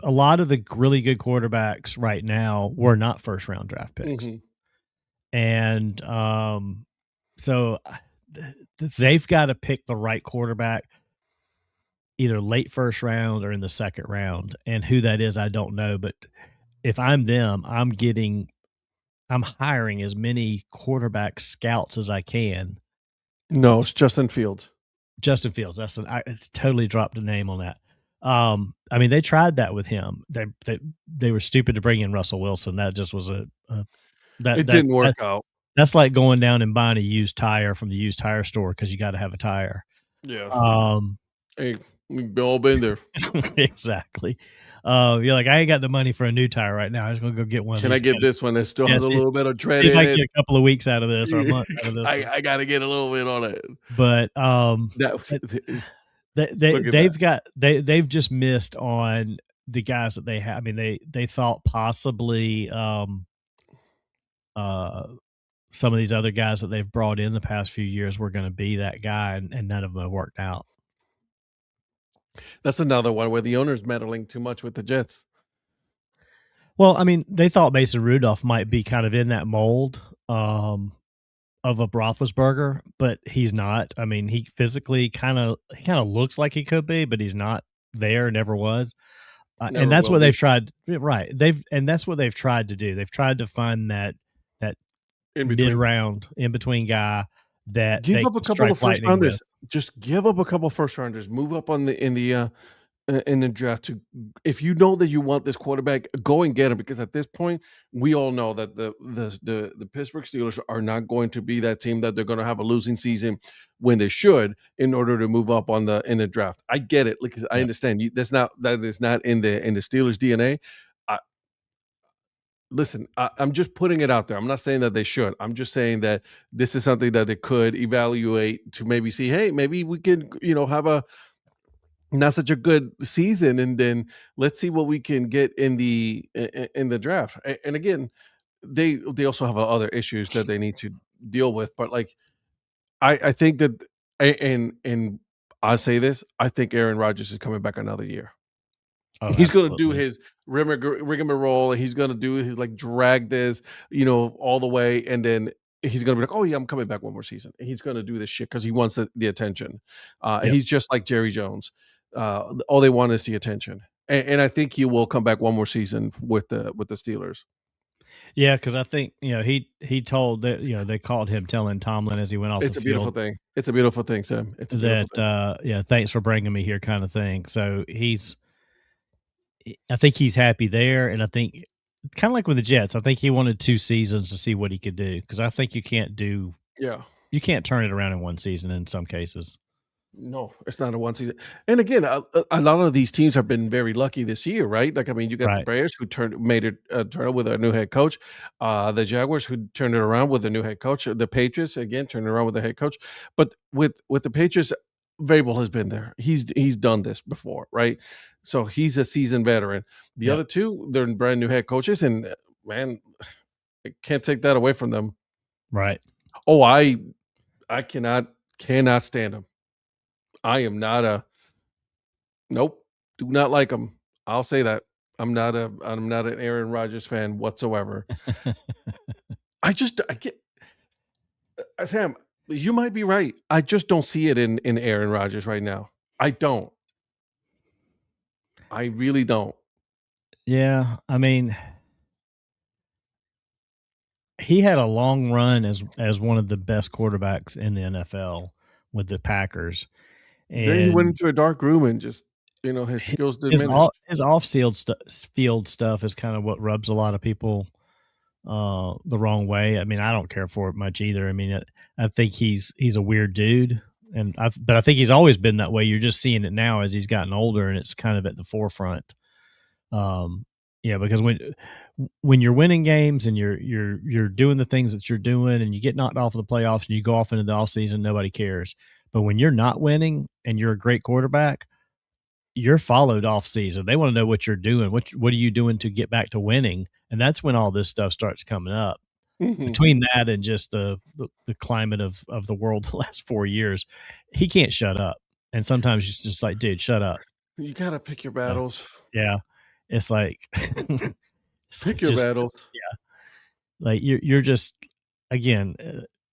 A lot of the really good quarterbacks right now were not first round draft picks, and so they've got to pick the right quarterback, either late first round or in the second round. And who that is, I don't know. But if I'm them, I'm hiring as many quarterback scouts as I can. No, it's Justin Fields. Justin Fields. I totally dropped a name on that. I mean, they tried that with him. They were stupid to bring in Russell Wilson. That just was it didn't work out. That's like going down and buying a used tire from the used tire store because you got to have a tire. Yeah. Hey, we've all been there. Exactly. You're like, I ain't got the money for a new tire right now. I'm just gonna go get one. Can I get this one that still has a little bit of tread in it? I get a couple of weeks out of this or a month out of this. I got to get a little bit on it. But they've just missed on the guys that they have. I mean, they thought possibly some of these other guys that they've brought in the past few years were going to be that guy, and none of them have worked out. That's another one where the owner's meddling too much with the Jets. Well, I mean, they thought Mason Rudolph might be kind of in that mold of a Roethlisberger, but he's not. I mean, he physically kind of looks like he could be, but he's not there. Never was. And that's what they've tried. Right. That's what they've tried to do. They've tried to find that mid-round in between guy that give up a couple of first rounders. Just give up a couple of first rounders. Move up in the draft if you know that you want this quarterback, go and get him, because at this point we all know that the Pittsburgh Steelers are not going to be that team that they're going to have a losing season when they should in order to move up in the draft. I get it, because I understand that is not in the Steelers DNA. Listen, I'm just putting it out there. I'm not saying that they should. I'm just saying that this is something that they could evaluate to maybe see, hey, maybe we can, have a not such a good season, and then let's see what we can get in the draft. And again, they also have other issues that they need to deal with. But like, I think that, and I'll say this, I think Aaron Rodgers is coming back another year. Oh, he's going to do his rigmarole, and he's going to do his drag this, all the way, and then he's going to be like, oh yeah, I'm coming back one more season. And he's going to do this shit because he wants the attention. And he's just like Jerry Jones. All they want is the attention, and I think he will come back one more season with the Steelers. Yeah, because I think he told that they called him telling Tomlin as he went off the It's a beautiful field thing. It's a beautiful thing, Sam. It's a beautiful that thing. thanks for bringing me here kind of thing. So I think he's happy there, and I think kind of like with the Jets, I think he wanted 2 seasons to see what he could do because I think you can't turn it around in 1 season in some cases. No, it's not a one season. And again, a lot of these teams have been very lucky this year, right? Like, I mean, you got the Right. Bears who made it turn with a new head coach, the Jaguars who turned it around with a new head coach, the Patriots again turned it around with a head coach. But with the Patriots, Vrabel has been there. He's done this before, right? So he's a seasoned veteran. The Yep. other two, they're brand new head coaches, and man, I can't take that away from them. Right. Oh, I cannot stand them. I am not a nope, do not like him. I'll say that. I'm not an Aaron Rodgers fan whatsoever. I get Sam, you might be right. I just don't see it in Aaron Rodgers right now. I don't. I really don't. Yeah, I mean, he had a long run as one of the best quarterbacks in the NFL with the Packers, Then he went and into a dark room and just, his skills diminished. his field stuff is kind of what rubs a lot of people the wrong way. I mean, I don't care for it much either. I mean, I think he's a weird dude, but I think he's always been that way. You're just seeing it now as he's gotten older, and it's kind of at the forefront. Yeah, because when you're winning games and you're doing the things that you're doing, and you get knocked off of the playoffs, and you go off into the offseason, nobody cares. But when you're not winning and you're a great quarterback, you're followed off season. They want to know what you're doing. What are you doing to get back to winning? And that's when all this stuff starts coming up. Mhm. Between that and just the climate of the world the last 4 years, he can't shut up. And sometimes it's just like, dude, shut up. You gotta pick your battles. Yeah. It's like Pick your battles. Yeah. Like you're just again,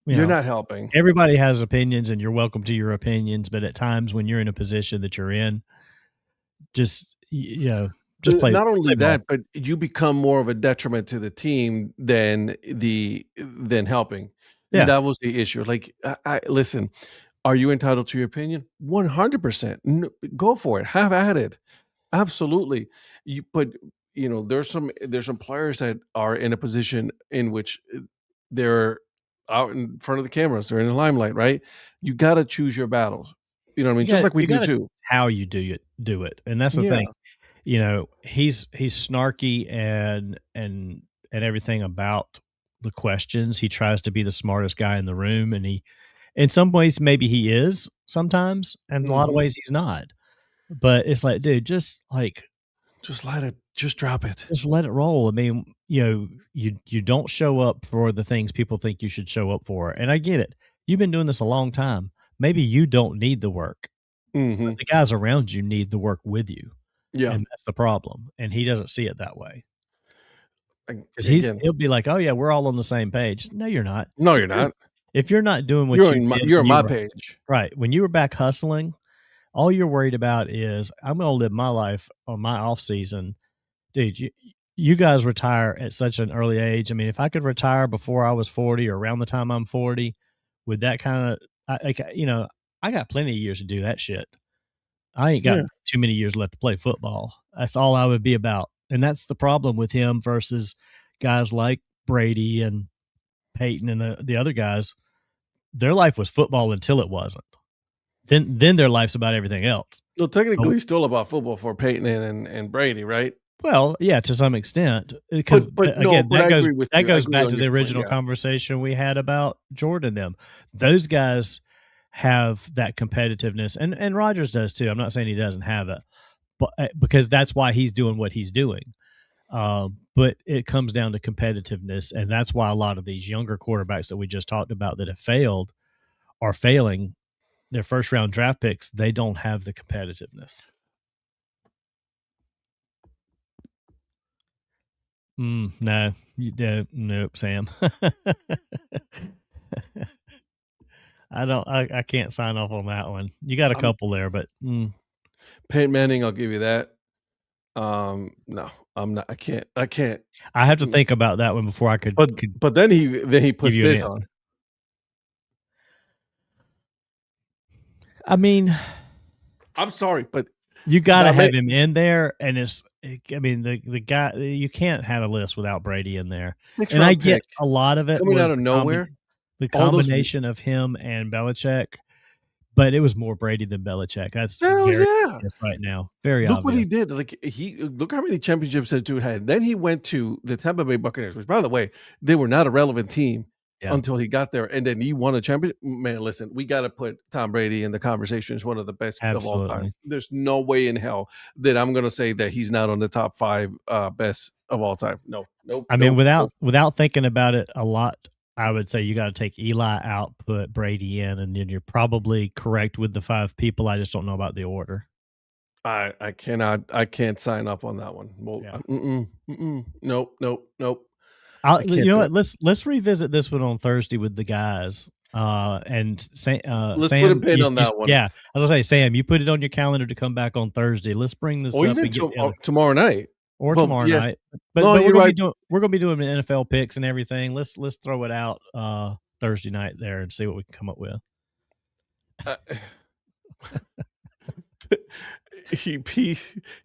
You're not helping. Everybody has opinions and you're welcome to your opinions, but at times when you're in a position that you're in, just play. Not only play that, ball. but you become more of a detriment to the team than helping. Yeah. That was the issue. Like, I listen, are you entitled to your opinion? 100%. Go for it. Have at it. Absolutely. But there's some players that are in a position in which they're out in front of the cameras. They're in the limelight, right? You got to choose your battles. You know what I mean? Just like we do too. How you do it, and that's the thing. He's snarky and everything about the questions. He tries to be the smartest guy in the room, and he, in some ways, maybe he is sometimes, and in a lot of ways he's not. But it's like, dude, just let it, just drop it. Just let it roll. I mean, you don't show up for the things people think you should show up for. And I get it. You've been doing this a long time. Maybe you don't need the work. Mm-hmm. But the guys around you need the work with you. Yeah. And that's the problem. And he doesn't see it that way. Because he'll be like, oh, yeah, we're all on the same page. No, you're not. No, you're not. If you're not doing what you're on my page. Right. When you were back hustling, all you're worried about is, I'm going to live my life on my off season. Dude, you guys retire at such an early age. I mean, if I could retire before I was 40 or around the time I'm 40, with that kind of, I got plenty of years to do that shit. I ain't got too many years left to play football. That's all I would be about. And that's the problem with him versus guys like Brady and Peyton and the other guys. Their life was football until it wasn't. Then their life's about everything else. Well, technically, still about football for Peyton and Brady, right? Well, yeah, to some extent, because that goes back to the original conversation we had about Jordan. Them, those guys have that competitiveness, and Rodgers does too. I'm not saying he doesn't have it, but because that's why he's doing what he's doing. But it comes down to competitiveness, and that's why a lot of these younger quarterbacks that we just talked about that have failed are failing. Their first round draft picks, they don't have the competitiveness. No, nope, Sam. I can't sign off on that one. You got a couple there, but Peyton Manning, I'll give you that. No, I'm not. I can't. I have to think about that one before I could But then he give puts you an this answer. on. I mean, I'm sorry, but you got to Now, have let- him in there, and I mean, the guy, you can't have a list without Brady in there. And I six-round get pick a lot of it coming was out of nowhere. the All those- combination of him and Belichick, but it was more Brady than Belichick. That's Hell very yeah! obvious right now. Very Look what he obvious. did. Like look how many championships that dude had. Then he went to the Tampa Bay Buccaneers, which, by the way, they were not a relevant team until he got there. And then he won a championship. Man, listen, we got to put Tom Brady in the conversation as one of the best of all time. Absolutely. There's no way in hell that I'm going to say that he's not on the top 5 best of all time. No. I mean, without thinking about it a lot, I would say you got to take Eli out, put Brady in, and then you're probably correct with the 5 people. I just don't know about the order. I can't sign up on that one. Well, Yeah. Nope. You know what? Let's revisit this one on Thursday with the guys. And Let's Sam, put a pin on that one. Yeah, as I say, Sam, you put it on your calendar to come back on Thursday. Let's bring this or up even and get together. tomorrow night. Or tomorrow night. But No, we're you're gonna right. we're gonna be doing NFL picks and everything. Let's throw it out Thursday night there and see what we can come up with. He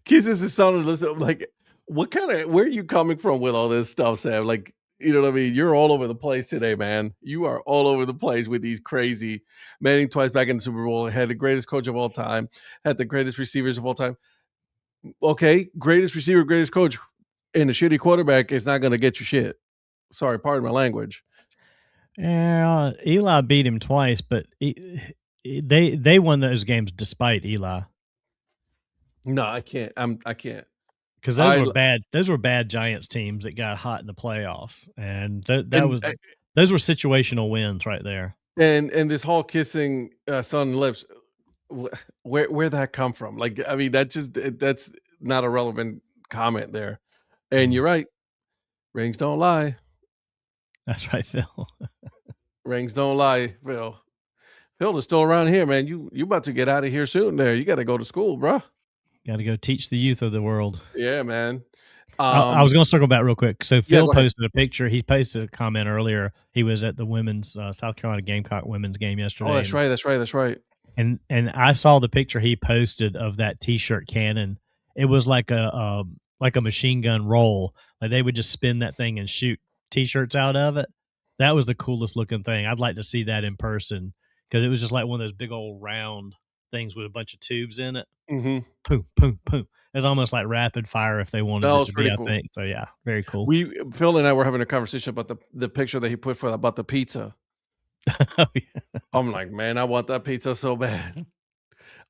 kisses his son and looks up like, where are you coming from with all this stuff, Sam? Like, you know what I mean? You're all over the place today, man. You are all over the place with these crazy Manning twice back in the Super Bowl, had the greatest coach of all time, had the greatest receivers of all time. Okay, greatest receiver, greatest coach, and a shitty quarterback is not going to get you shit. Sorry, pardon my language. Yeah, Eli beat him twice, but they won those games despite Eli. No, I can't. I can't. Because those were bad Giants teams that got hot in the playoffs, and those were situational wins right there. And this whole kissing son lips, where that come from? Like, I mean, that's not a relevant comment there. And you're right, rings don't lie. That's right, Phil. Rings don't lie, Phil. Phil is still around here, man. You about to get out of here soon? There, you got to go to school, bro. Got to go teach the youth of the world. Yeah, man. I was going to circle back real quick. So Phil posted a picture. He posted a comment earlier. He was at the women's South Carolina Gamecock women's game yesterday. Oh, that's right. And I saw the picture he posted of that T-shirt cannon. It was like a machine gun roll. Like they would just spin that thing and shoot T-shirts out of it. That was the coolest looking thing. I'd like to see that in person because it was just like one of those big old round things with a bunch of tubes in it. Mm-hmm. Boom, boom, boom. It's almost like rapid fire if they wanted it to be, cool. I think. So yeah, very cool. Phil and I were having a conversation about the picture that he put about the pizza. Oh, yeah. I'm like, man, I want that pizza so bad.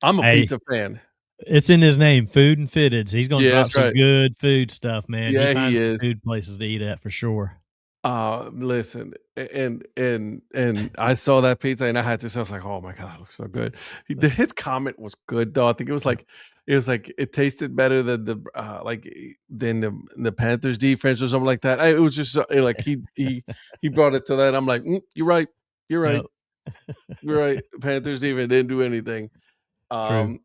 I'm a pizza fan. It's in his name, Food and Fitteds. He's going to drop some good food stuff, man. Yeah, he is. Food places to eat at for sure. Listen, and I saw that pizza and I had to say, I was like, oh my God, it looks so good. His comment was good though. I think it was like it tasted better than the Panthers defense or something like that. It was just like he brought it to that. I'm like, you're right. Yep. You're right. Panthers defense didn't do anything. True.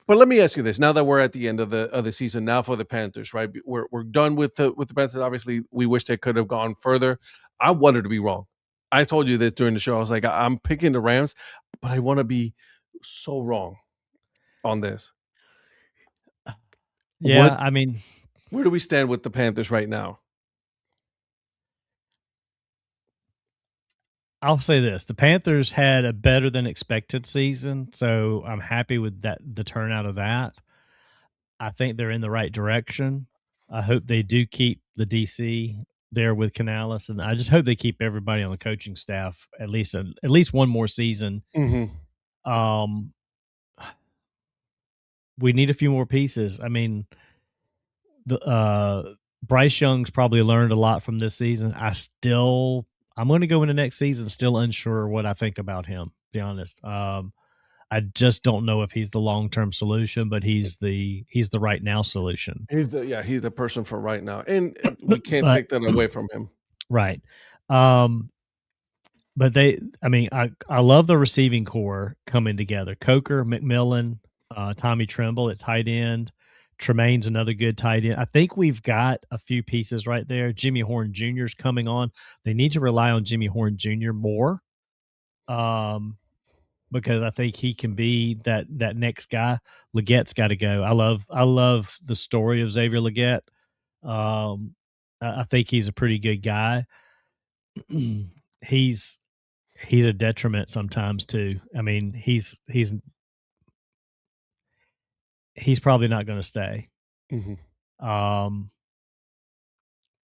But let me ask you this: now that we're at the end of the season, now for the Panthers, right? We're done with the Panthers. Obviously, we wish they could have gone further. I wanted to be wrong. I told you this during the show. I was like, I'm picking the Rams, but I want to be so wrong on this. Yeah, I mean, where do we stand with the Panthers right now? I'll say this. The Panthers had a better than expected season, so I'm happy with the turnout of that. I think they're in the right direction. I hope they do keep the DC there with Canales, and I just hope they keep everybody on the coaching staff at least one more season. Mm-hmm. We need a few more pieces. I mean, Bryce Young's probably learned a lot from this season. I'm going to go into next season still unsure what I think about him, to be honest. I just don't know if he's the long-term solution, but he's the right now solution. He's the person for right now. And we can't take that away from him. Right. But I love the receiving core coming together. Coker, McMillan, Tommy Tremble at tight end. Tremaine's another good tight end. I think we've got a few pieces right there. Jimmy Horn Jr. is coming on. They need to rely on Jimmy Horn Jr. more, because I think he can be that next guy. Legette's got to go. I love the story of Xavier Legette. I think he's a pretty good guy. He's a detriment sometimes too. I mean, he's probably not going to stay. I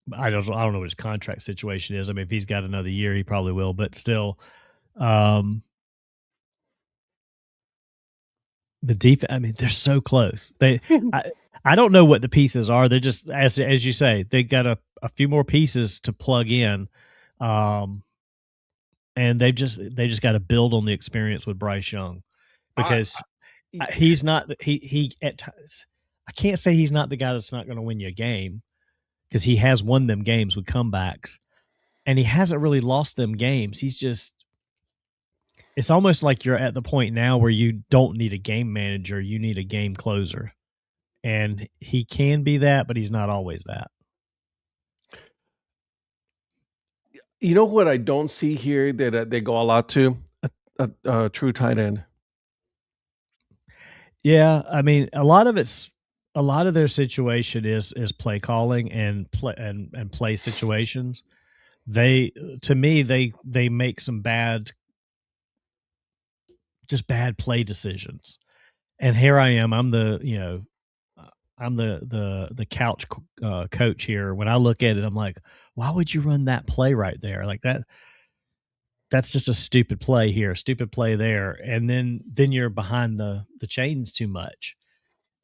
don't know what his contract situation is. I mean, if he's got another year, he probably will. But still, the defense. I mean, they're so close. I don't know what the pieces are. They're just as you say, they got a few more pieces to plug in, and they just got to build on the experience with Bryce Young, because he's not he at times. I can't say he's not the guy that's not going to win you a game, because he has won them games with comebacks, and he hasn't really lost them games. He's just, it's almost like you're at the point now where you don't need a game manager, you need a game closer. And he can be that, but he's not always that. You know what I don't see here that they go a lot to? A true tight end. Yeah, I mean, a lot of their situation is play calling and play situations. To me, they make some bad play decisions. And here I am. I'm the couch coach here. When I look at it, I'm like, why would you run that play right there? Like that's just a stupid play here, stupid play there. And then you're behind the chains too much.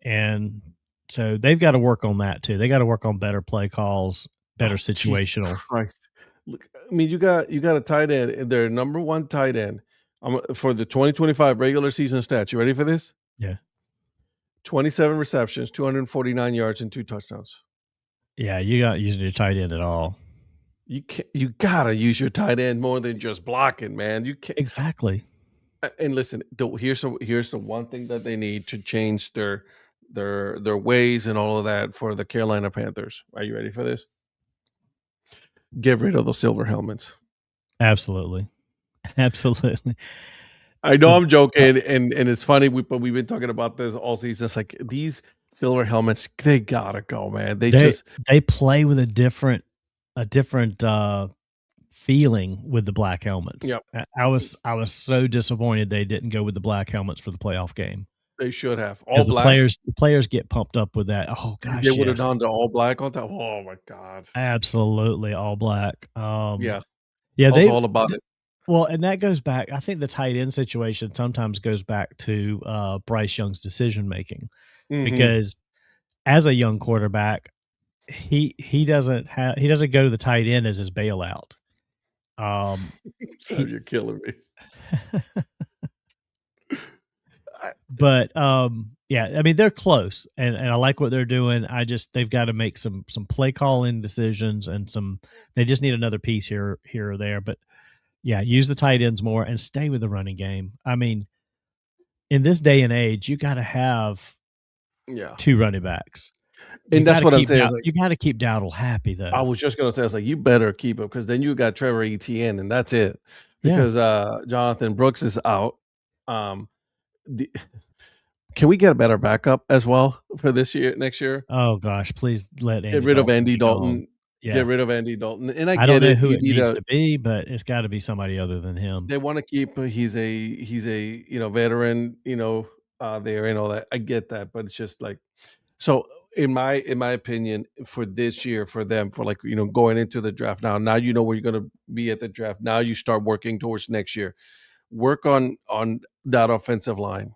And so they've got to work on that too. They got to work on better play calls, better situational. Christ. Look, I mean, you got a tight end, their number one tight end for the 2025 regular season stats. You ready for this? Yeah. 27 receptions, 249 yards, and 2 touchdowns. Yeah, you got using your tight end at all. You gotta use your tight end more than just blocking, man. You can't exactly. And listen, here's the one thing that they need to change their ways and all of that for the Carolina Panthers. Are you ready for this? Get rid of those silver helmets. Absolutely. I know I'm joking, and it's funny, but we've been talking about this all season. It's like these silver helmets, they gotta go, man. They play with a different feeling with the black helmets. Yep. I was so disappointed they didn't go with the black helmets for the playoff game. They should have. All black. The players get pumped up with that. Oh gosh, they would have done the all black on that. Oh my god, absolutely all black. Yeah, they all about it. Well, and that goes back. I think the tight end situation sometimes goes back to Bryce Young's decision making, because as a young quarterback, he doesn't go to the tight end as his bailout. Sorry, you're killing me. But yeah, I mean, they're close, and I like what they're doing. They've got to make some play calling decisions, and they just need another piece here or there. But yeah, use the tight ends more and stay with the running game. I mean, in this day and age, you got to have 2 running backs. And that's what I'm saying. You got to keep Dowdle happy, though. I was just going to say, I was like, you better keep him, because then you got Trevor Etienne, and that's it. Because Jonathan Brooks is out. Can we get a better backup as well for next year? Oh gosh, please get rid of Andy Dalton. Yeah. Get rid of Andy Dalton. And I don't know who it needs to be, but it's got to be somebody other than him. They want to keep. He's a veteran. There and all that. I get that, but it's just like, so in my opinion, for this year, for them, for going into the draft now you know where you're going to be at the draft. Now you start working towards next year. Work on that offensive line,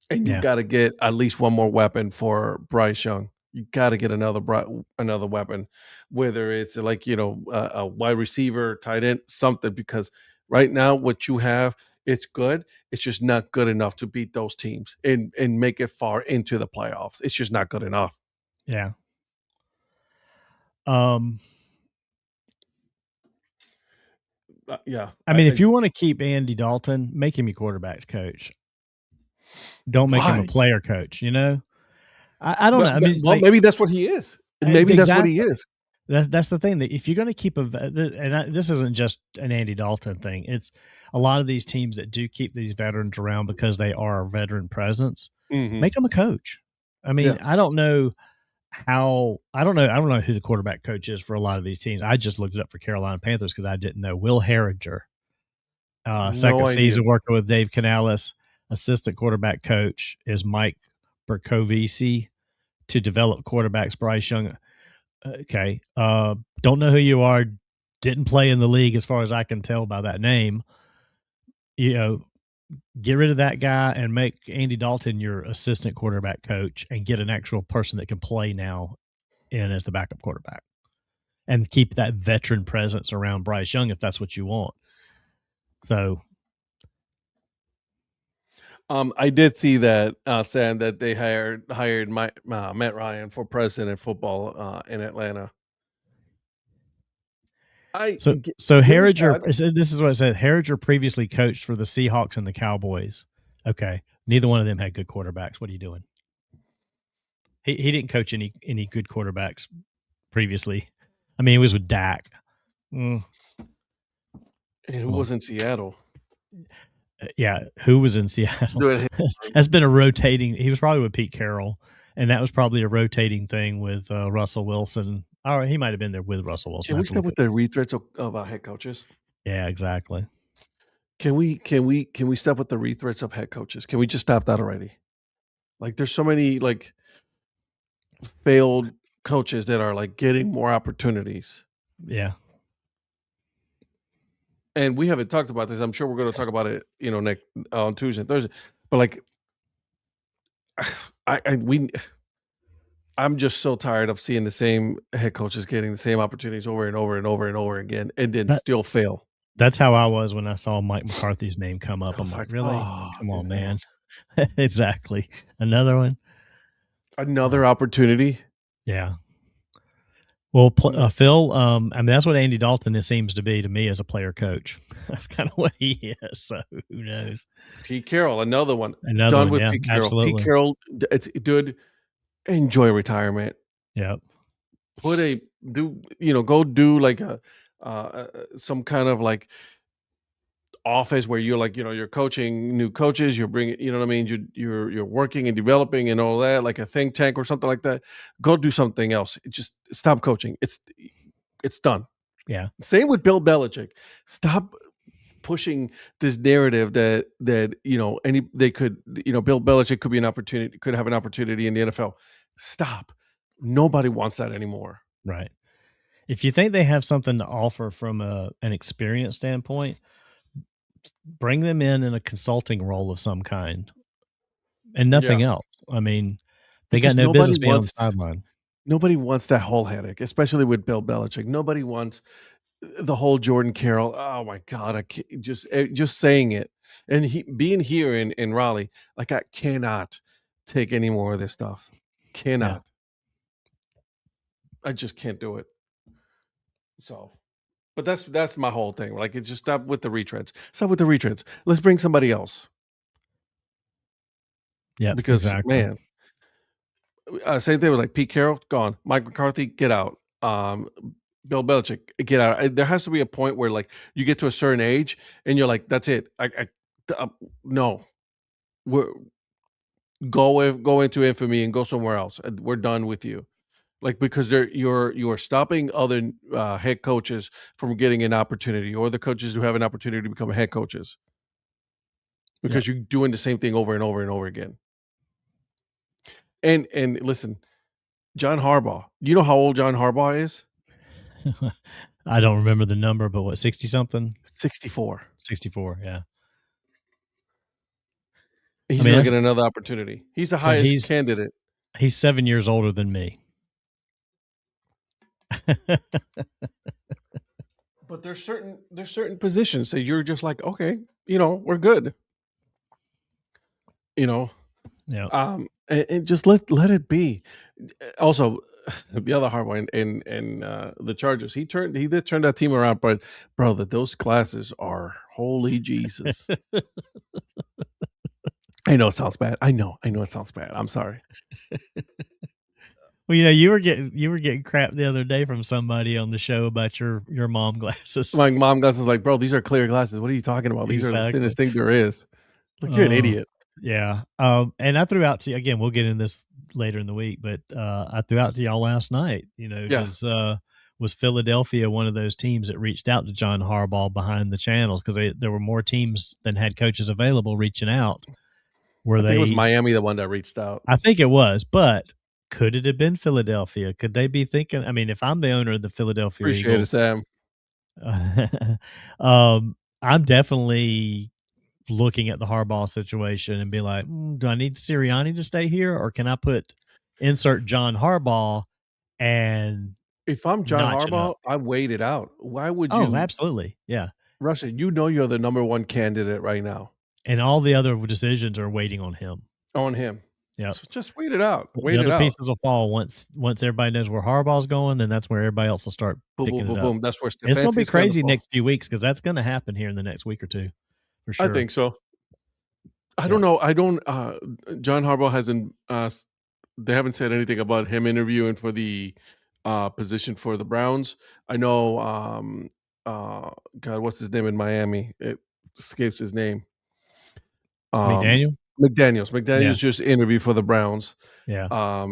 and you got to get at least one more weapon for Bryce Young. You got to get another weapon, whether it's a wide receiver, tight end, something, because right now what you have, it's good. It's just not good enough to beat those teams and make it far into the playoffs. It's just not good enough. Yeah. Yeah. I mean, if you want to keep Andy Dalton, make him your quarterback's coach. Don't make him a Why? player coach, you know? I don't know. I mean, it's Well, like maybe that's what he is. Maybe that's what he exactly. is. That's the thing, that if you're gonna keep this isn't just an Andy Dalton thing. It's a lot of these teams that do keep these veterans around because they are a veteran presence. Mhm. Make them a coach. I mean, Yeah. I don't know who the quarterback coach is for a lot of these teams. I just looked it up for Carolina Panthers because I didn't know. Will Harringer, No second idea. season working with Dave Canales. Assistant quarterback coach is Mike Berkovisi to develop quarterbacks. Bryce Young. Okay. Don't know who you are. Didn't play in the league as far as I can tell by that name. You know, get rid of that guy and make Andy Dalton your assistant quarterback coach and get an actual person that can play now in as the backup quarterback, and keep that veteran presence around Bryce Young if that's what you want. So I did see that saying that they hired Matt Ryan for president of football in Atlanta. So give him a Harriger, shot. this is what it said. Harriger previously coached for the Seahawks and the Cowboys. Okay. Neither one of them had good quarterbacks. What are you doing? He didn't coach any good quarterbacks previously. I mean, he was with Dak. And who was in Seattle? Yeah, who was in Seattle? That's been a rotating. He was probably with Pete Carroll, and that was probably a rotating thing with Russell Wilson. Or he might have been there with Russell Wilson. Can we start with the retreads of head coaches? Yeah, exactly. Can we stop with the retreads of head coaches? Can we just stop that already? Like, there's so many like failed coaches that are like getting more opportunities. Yeah. And we haven't talked about this. I'm sure we're going to talk about it, next on Tuesday and Thursday. But like, I'm just so tired of seeing the same head coaches getting the same opportunities over and over and over and over again, and then still fail. That's how I was when I saw Mike McCarthy's name come up. I'm like, really? Oh, come on, man. Exactly. Another one. Another opportunity. Yeah. Well, Phil, I mean, that's what Andy Dalton seems to be to me as a player coach. That's kind of what he is. So who knows? Pete Carroll, another one. Another Done one, with yeah, Pete Carroll. absolutely. Pete Carroll, dude, enjoy retirement. Yep. Go do like a some kind of like office where you're like, you're coaching new coaches, you're bringing, you know what I mean? You're working and developing and all that, like a think tank or something like that. Go do something else. Just stop coaching. It's done. Yeah. Same with Bill Belichick. Stop pushing this narrative that Bill Belichick could have an opportunity in the NFL. Stop. Nobody wants that anymore. Right. If you think they have something to offer from an experience standpoint, bring them in a consulting role of some kind and nothing else. I mean, they got no business being on the sideline. Nobody wants that whole headache, especially with Bill Belichick. Nobody wants the whole Jordan Carroll. Oh my God. I can't, just saying it. And being here in Raleigh, like, I cannot take any more of this stuff. Cannot. I just can't do it. So, but that's my whole thing. Like, it's just stop with the retreads. Stop with the retreads. Let's bring somebody else. Yeah, because exactly. man, same thing with like Pete Carroll, gone. Mike McCarthy, get out. Bill Belichick, get out. There has to be a point where like you get to a certain age and you're like, that's it. No, go into infamy and go somewhere else. We're done with you. Like, because you're stopping other head coaches from getting an opportunity, or the coaches who have an opportunity to become head coaches, because you're doing the same thing over and over and over again. And listen, John Harbaugh. Do you know how old John Harbaugh is? I don't remember the number, but what, 60 something? 64. 64, yeah. He's going to get another opportunity. He's the highest candidate. He's 7 years older than me. But there's certain positions that you're just like, okay, we're good. Yeah. And just let it be. Also, the other hard one in the Chargers, he did turn that team around, but those classes are holy Jesus. I know it sounds bad. I know it sounds bad. I'm sorry. Well, you were getting crap the other day from somebody on the show about your mom glasses. My mom glasses like, bro, these are clear glasses. What are you talking about? These are the thinnest thing there is. Like, you're an idiot. Yeah. And I threw out to you again. We'll get in this later in the week, but I threw out to y'all last night. Because was Philadelphia one of those teams that reached out to John Harbaugh behind the channels because there were more teams than had coaches available reaching out. I think it was Miami, the one that reached out. I think it was, but could it have been Philadelphia? Could they be thinking? I mean, if I'm the owner of the Philadelphia Appreciate Eagles, it, Sam. I'm definitely looking at the Harbaugh situation and be like, do I need Sirianni to stay here, or can I insert John Harbaugh? And if I'm John Harbaugh, I wait it out. Why would you? Oh, absolutely, yeah. Russia, you're the number one candidate right now, and all the other decisions are waiting on him. Yeah, so just wait it out. The other pieces will fall once everybody knows where Harbaugh's going. Then that's where everybody else will start picking it up. Boom. That's where it's going to be crazy next few weeks because that's going to happen here in the next week or two, for sure. I think so. I don't know. John Harbaugh hasn't. They haven't said anything about him interviewing for the position for the Browns. I know. God, what's his name in Miami? It escapes his name. McDaniels just interviewed for the Browns. Yeah.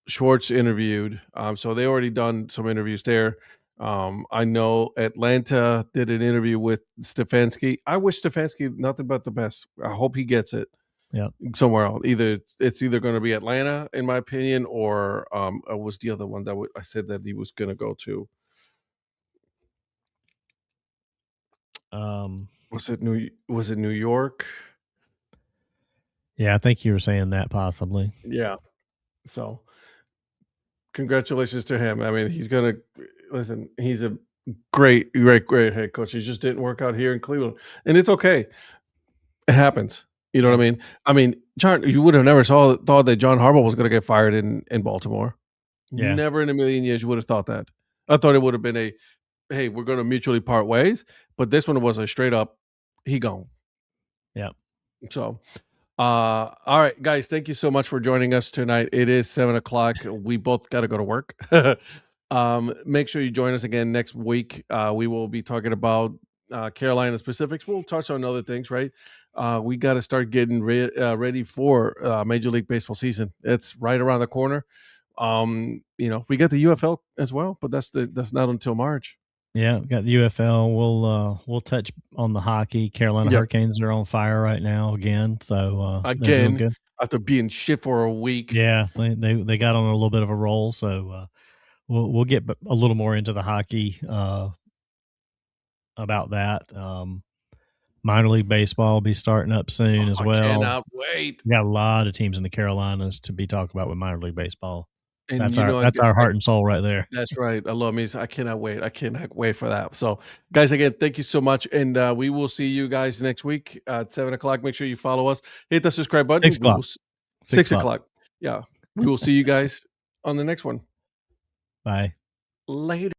Schwartz interviewed. So they already done some interviews there. I know Atlanta did an interview with Stefanski. I wish Stefanski nothing but the best. I hope he gets it. Yeah. Somewhere else. It's either going to be Atlanta, in my opinion, or was the other one that I said that he was going to go to. Was it New York? Yeah, I think you were saying that possibly. Yeah. So congratulations to him. I mean, he's going to listen. He's a great head coach. He just didn't work out here in Cleveland, and it's okay. It happens. You know what I mean? I mean, John, you would have never thought that John Harbaugh was going to get fired in Baltimore. Yeah. Never in a million years you would have thought that. I thought it would have been hey, we're going to mutually part ways. But this one was a straight up, he gone. Yeah. So, all right, guys, thank you so much for joining us tonight. It is 7:00. We both got to go to work. Make sure you join us again next week. We will be talking about Carolina specifics. We'll touch on other things, right? We got to start getting ready for Major League Baseball season. It's right around the corner. We got the UFL as well, but that's not until March. Yeah, we got the UFL. We'll touch on the hockey. Carolina Hurricanes are on fire right now again. So again, after being shit for a week. Yeah, they got on a little bit of a roll. So we'll get a little more into the hockey about that. Minor League Baseball will be starting up soon as well. I cannot wait. We got a lot of teams in the Carolinas to be talking about with minor league baseball. And that's our heart and soul right there. That's right. I love me. I cannot wait. I cannot wait for that. So, guys, again, thank you so much, and we will see you guys next week at 7:00. Make sure you follow us. Hit the subscribe button. 6:00. 6:00. Yeah, we will see you guys on the next one. Bye. Later.